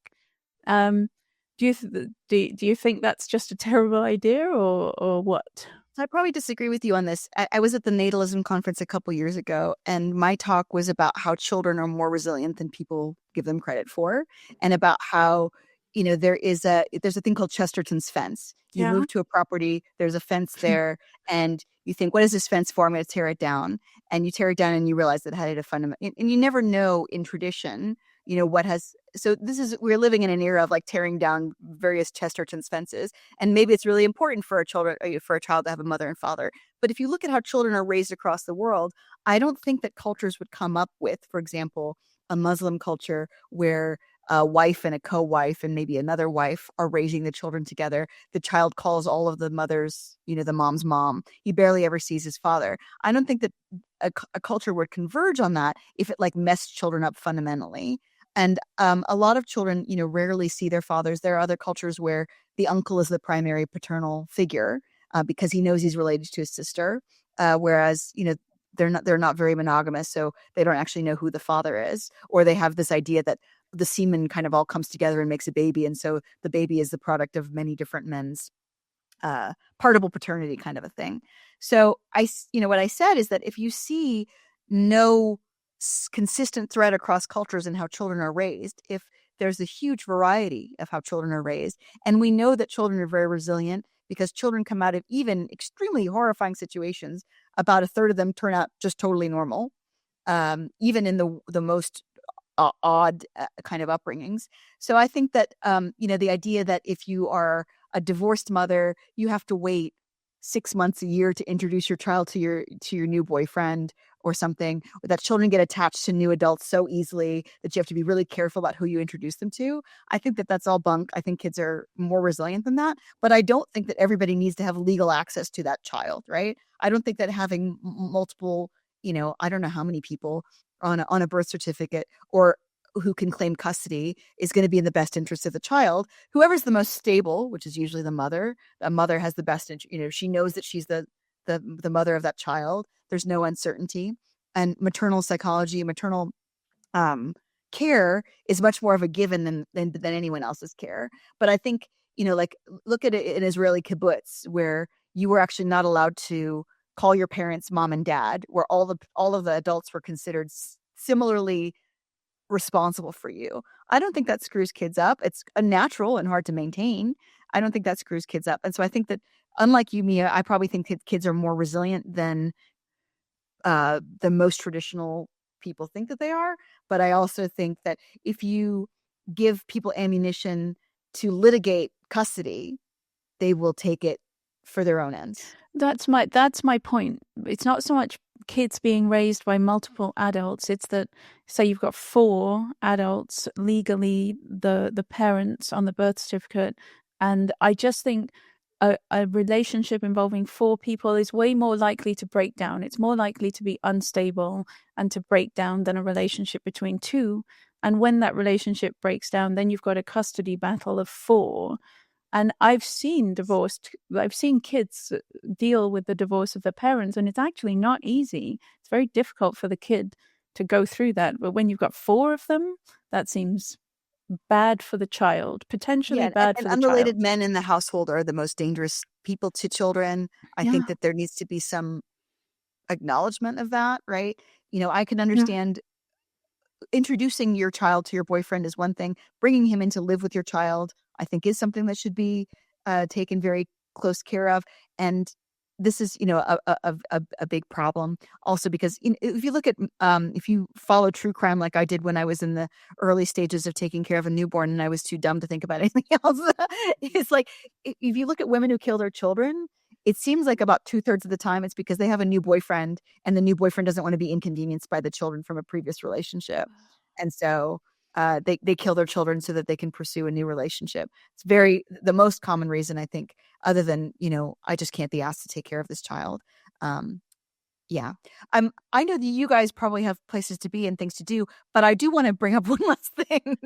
Speaker 2: Do you think that's just a terrible idea, or what?
Speaker 1: I probably disagree with you on this. I was at the natalism conference a couple years ago, and my talk was about how children are more resilient than people give them credit for, and about how there's a thing called Chesterton's fence. You move to a property, there's a fence there, and you think, what is this fence for? I'm going to tear it down. And you tear it down and you realize that had a fundamental, and you never know in tradition, what has, so we're living in an era of tearing down various Chesterton's fences. And maybe it's really important for a child to have a mother and father. But if you look at how children are raised across the world, I don't think that cultures would come up with, for example, a Muslim culture where a wife and a co-wife and maybe another wife are raising the children together. The child calls all of the mothers, the mom's mom. He barely ever sees his father. I don't think that a culture would converge on that if it messed children up fundamentally. And a lot of children, rarely see their fathers. There are other cultures where the uncle is the primary paternal figure because he knows he's related to his sister, whereas, they're not very monogamous, so they don't actually know who the father is, or they have this idea that the semen kind of all comes together and makes a baby, and so the baby is the product of many different men's partible paternity kind of a thing. So what I said is that if you see no consistent thread across cultures in how children are raised, if there's a huge variety of how children are raised, and we know that children are very resilient because children come out of even extremely horrifying situations, about a third of them turn out just totally normal, even in the most odd kind of upbringings. So I think that the idea that if you are a divorced mother, you have to wait 6 months a year to introduce your child to your new boyfriend or something, or that children get attached to new adults so easily that you have to be really careful about who you introduce them to. I think that that's all bunk. I think kids are more resilient than that, but I don't think that everybody needs to have legal access to that child, right? I don't think that having multiple, I don't know how many people on a birth certificate or who can claim custody is going to be in the best interest of the child. Whoever's the most stable, which is usually the mother has the best interest. She knows that she's the mother of that child. There's no uncertainty, and maternal psychology, maternal care is much more of a given than anyone else's care. But I think, look at it in Israeli kibbutz, where you were actually not allowed to call your parents mom and dad, where all of the adults were considered similarly responsible for you. I don't think that screws kids up. It's unnatural and hard to maintain. I don't think that screws kids up. And so I think that, unlike you, Mia, I probably think kids are more resilient than the most traditional people think that they are. But I also think that if you give people ammunition to litigate custody, they will take it for their own ends.
Speaker 2: That's my point. It's not so much kids being raised by multiple adults. It's that, say you've got 4 adults legally, the parents on the birth certificate, and I just think a relationship involving 4 people is way more likely to break down. It's more likely to be unstable and to break down than a relationship between 2. And when that relationship breaks down, then you've got a custody battle of 4. And I've seen kids deal with the divorce of their parents, and it's actually not easy. It's very difficult for the kid to go through that. But when you've got 4 of them, that seems bad for the child, potentially bad
Speaker 1: and
Speaker 2: for the
Speaker 1: unrelated
Speaker 2: child.
Speaker 1: men in the household are the most dangerous people to children. I think that there needs to be some acknowledgement of that, right? I can understand introducing your child to your boyfriend is one thing. Bringing him in to live with your child, I think, is something that should be taken very close care of. And this is, a big problem also because if you look at, if you follow true crime like I did when I was in the early stages of taking care of a newborn and I was too dumb to think about anything else, it's like, if you look at women who kill their children, it seems like about 2/3 of the time it's because they have a new boyfriend and the new boyfriend doesn't want to be inconvenienced by the children from a previous relationship. And so they kill their children so that they can pursue a new relationship. It's the most common reason, I think, other than, I just can't be asked to take care of this child. Yeah. I know that you guys probably have places to be and things to do, but I do want to bring up one last thing.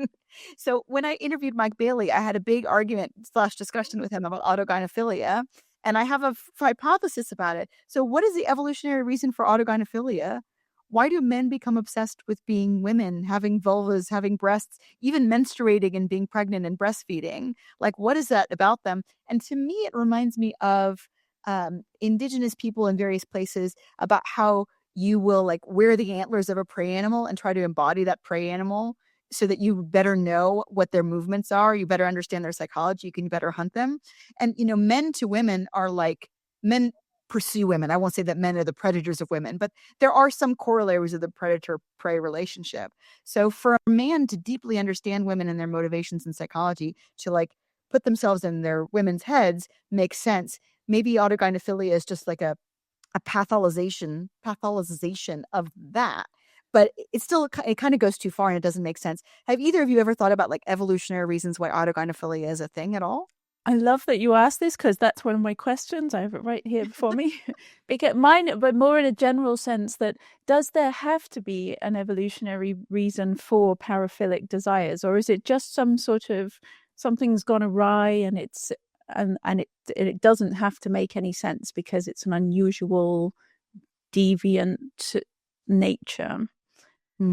Speaker 1: So when I interviewed Mike Bailey, I had a big argument / discussion with him about autogynephilia, and I have a hypothesis about it. So what is the evolutionary reason for autogynephilia? Why do men become obsessed with being women, having vulvas, having breasts, even menstruating and being pregnant and breastfeeding? Like, what is that about them? And to me, it reminds me of indigenous people in various places about how you will like wear the antlers of a prey animal and try to embody that prey animal so that you better know what their movements are. You better understand their psychology. You can better hunt them. And, men to women are like men pursue women. I won't say that men are the predators of women, but there are some corollaries of the predator-prey relationship. So for a man to deeply understand women and their motivations and psychology, to like put themselves in their women's heads makes sense. Maybe autogynephilia is just like a pathologization of that. But it kind of goes too far and it doesn't make sense. Have either of you ever thought about like evolutionary reasons why autogynephilia is a thing at all?
Speaker 2: I love that you asked this because that's one of my questions. I have it right here before me. Because mine, but more in a general sense, that does there have to be an evolutionary reason for paraphilic desires, or is it just some sort of something's gone awry and it doesn't have to make any sense because it's an unusual, deviant nature?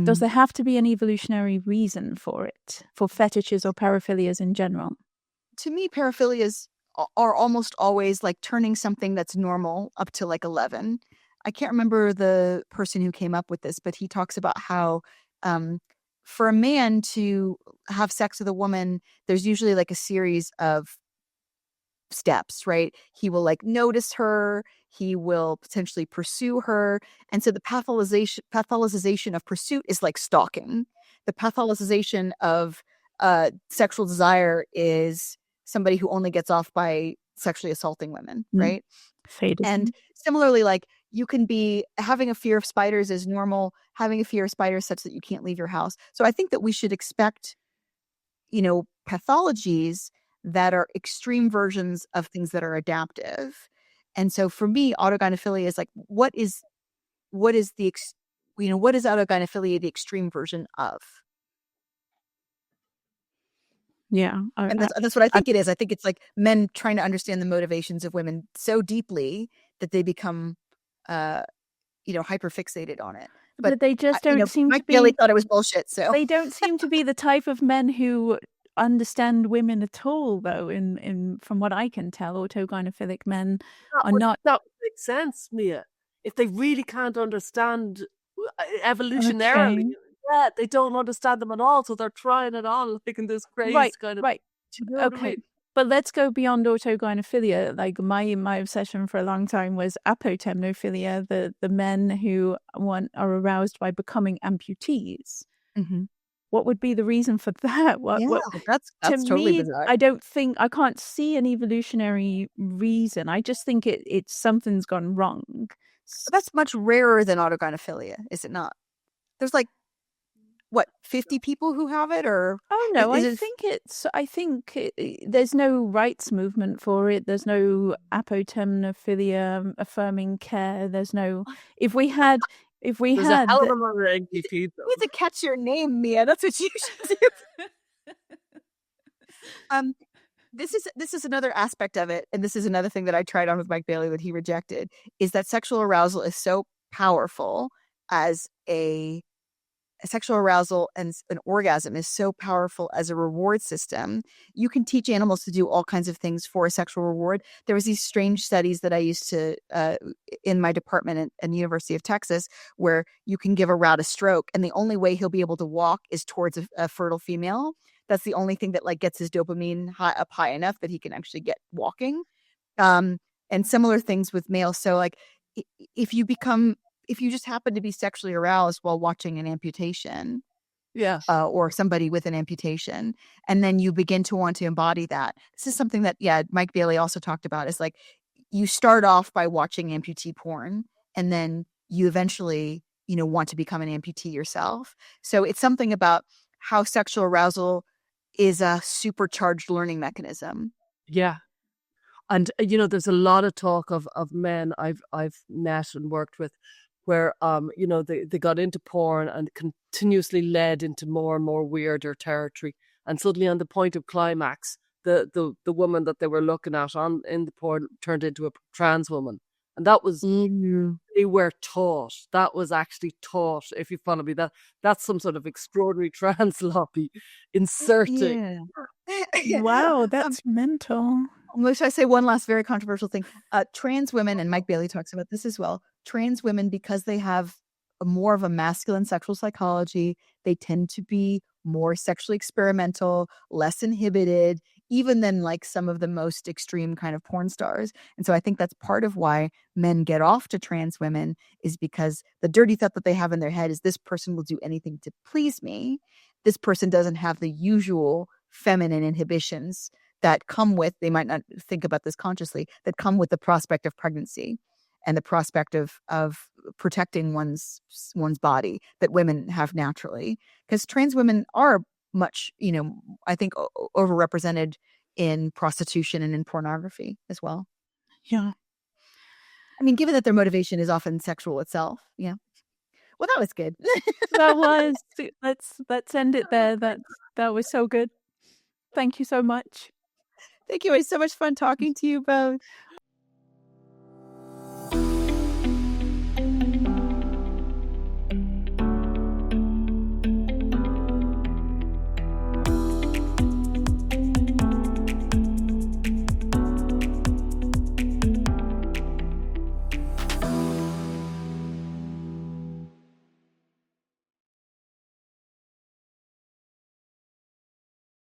Speaker 2: Does there have to be an evolutionary reason for it, for fetishes or paraphilias in general?
Speaker 1: To me, paraphilias are almost always like turning something that's normal up to like 11. I can't remember the person who came up with this, but he talks about how for a man to have sex with a woman, there's usually like a series of steps, right? He will like notice her, he will potentially pursue her. And so the pathologization of pursuit is like stalking. The pathologization of sexual desire is somebody who only gets off by sexually assaulting women, right?
Speaker 2: Faded.
Speaker 1: And similarly, like you can be having a fear of spiders is normal, having a fear of spiders such that you can't leave your house. So I think that we should expect, pathologies that are extreme versions of things that are adaptive. And so for me, autogynephilia is like, what is autogynephilia the extreme version of?
Speaker 2: Yeah.
Speaker 1: And that's what I think it is. I think it's like men trying to understand the motivations of women so deeply that they become, hyper fixated on it.
Speaker 2: But they just don't seem
Speaker 1: Mike
Speaker 2: to be.
Speaker 1: Bailey thought it was bullshit. So
Speaker 2: they don't seem to be the type of men who understand women at all, though. In from what I can tell, autogynephilic men are not.
Speaker 3: That would make sense, Mia. If they really can't understand evolutionarily, they don't understand them at all. So they're trying it on like in this crazy kind of.
Speaker 2: Right.
Speaker 3: Do you know what I mean?
Speaker 2: But let's go beyond autogynephilia. Like my obsession for a long time was apotemnophilia, the men who are aroused by becoming amputees.
Speaker 1: Mm-hmm.
Speaker 2: What would be the reason for that? What
Speaker 1: that's
Speaker 2: to
Speaker 1: totally
Speaker 2: me,
Speaker 1: bizarre.
Speaker 2: I can't see an evolutionary reason. I just think it's something's gone wrong.
Speaker 1: That's much rarer than autogynephilia, is it not? There's like, what, 50 people who have it, or
Speaker 2: oh no, I think there's no rights movement for it. There's no apotemnophilia affirming care. There's no there's
Speaker 3: a hell of a lot of NPPs.
Speaker 1: You need to catch your name, Mia. That's what you should do. This is another aspect of it, and this is another thing that I tried on with Mike Bailey that he rejected, is that sexual arousal is so powerful as a sexual arousal and an orgasm is so powerful as a reward system. You can teach animals to do all kinds of things for a sexual reward. There was these strange studies that I used to in my department at University of Texas, where you can give a rat a stroke, and the only way he'll be able to walk is towards a fertile female. That's the only thing that like gets his dopamine up high enough that he can actually get walking. And similar things with males. So like if you just happen to be sexually aroused while watching an amputation, or somebody with an amputation, and then you begin to want to embody that. This is something that, Mike Bailey also talked about, is like you start off by watching amputee porn, and then you eventually, want to become an amputee yourself. So it's something about how sexual arousal is a supercharged learning mechanism.
Speaker 3: Yeah. And, there's a lot of talk of men I've met and worked with where, they got into porn and continuously led into more and more weirder territory. And suddenly on the point of climax, the woman that they were looking at in the porn turned into a trans woman. And that was, they were taught. That was actually taught, if you follow me. That's some sort of extraordinary trans lobby inserting.
Speaker 2: Yeah. Wow, that's mental.
Speaker 1: Should I say one last very controversial thing? Trans women, and Mike Bailey talks about this as well, trans women, because they have more of a masculine sexual psychology, they tend to be more sexually experimental, less inhibited, even than like some of the most extreme kind of porn stars. And so I think that's part of why men get off to trans women, is because the dirty thought that they have in their head is, this person will do anything to please me. This person doesn't have the usual feminine inhibitions that come with, they might not think about this consciously, that come with the prospect of pregnancy and the prospect of protecting one's body that women have naturally. Because trans women are much, I think overrepresented in prostitution and in pornography as well.
Speaker 2: Yeah.
Speaker 1: I mean, given that their motivation is often sexual itself. Yeah. Well, that was good.
Speaker 2: That was. Let's end it there. That was so good. Thank you so much.
Speaker 1: Thank you. It was so much fun talking to you both.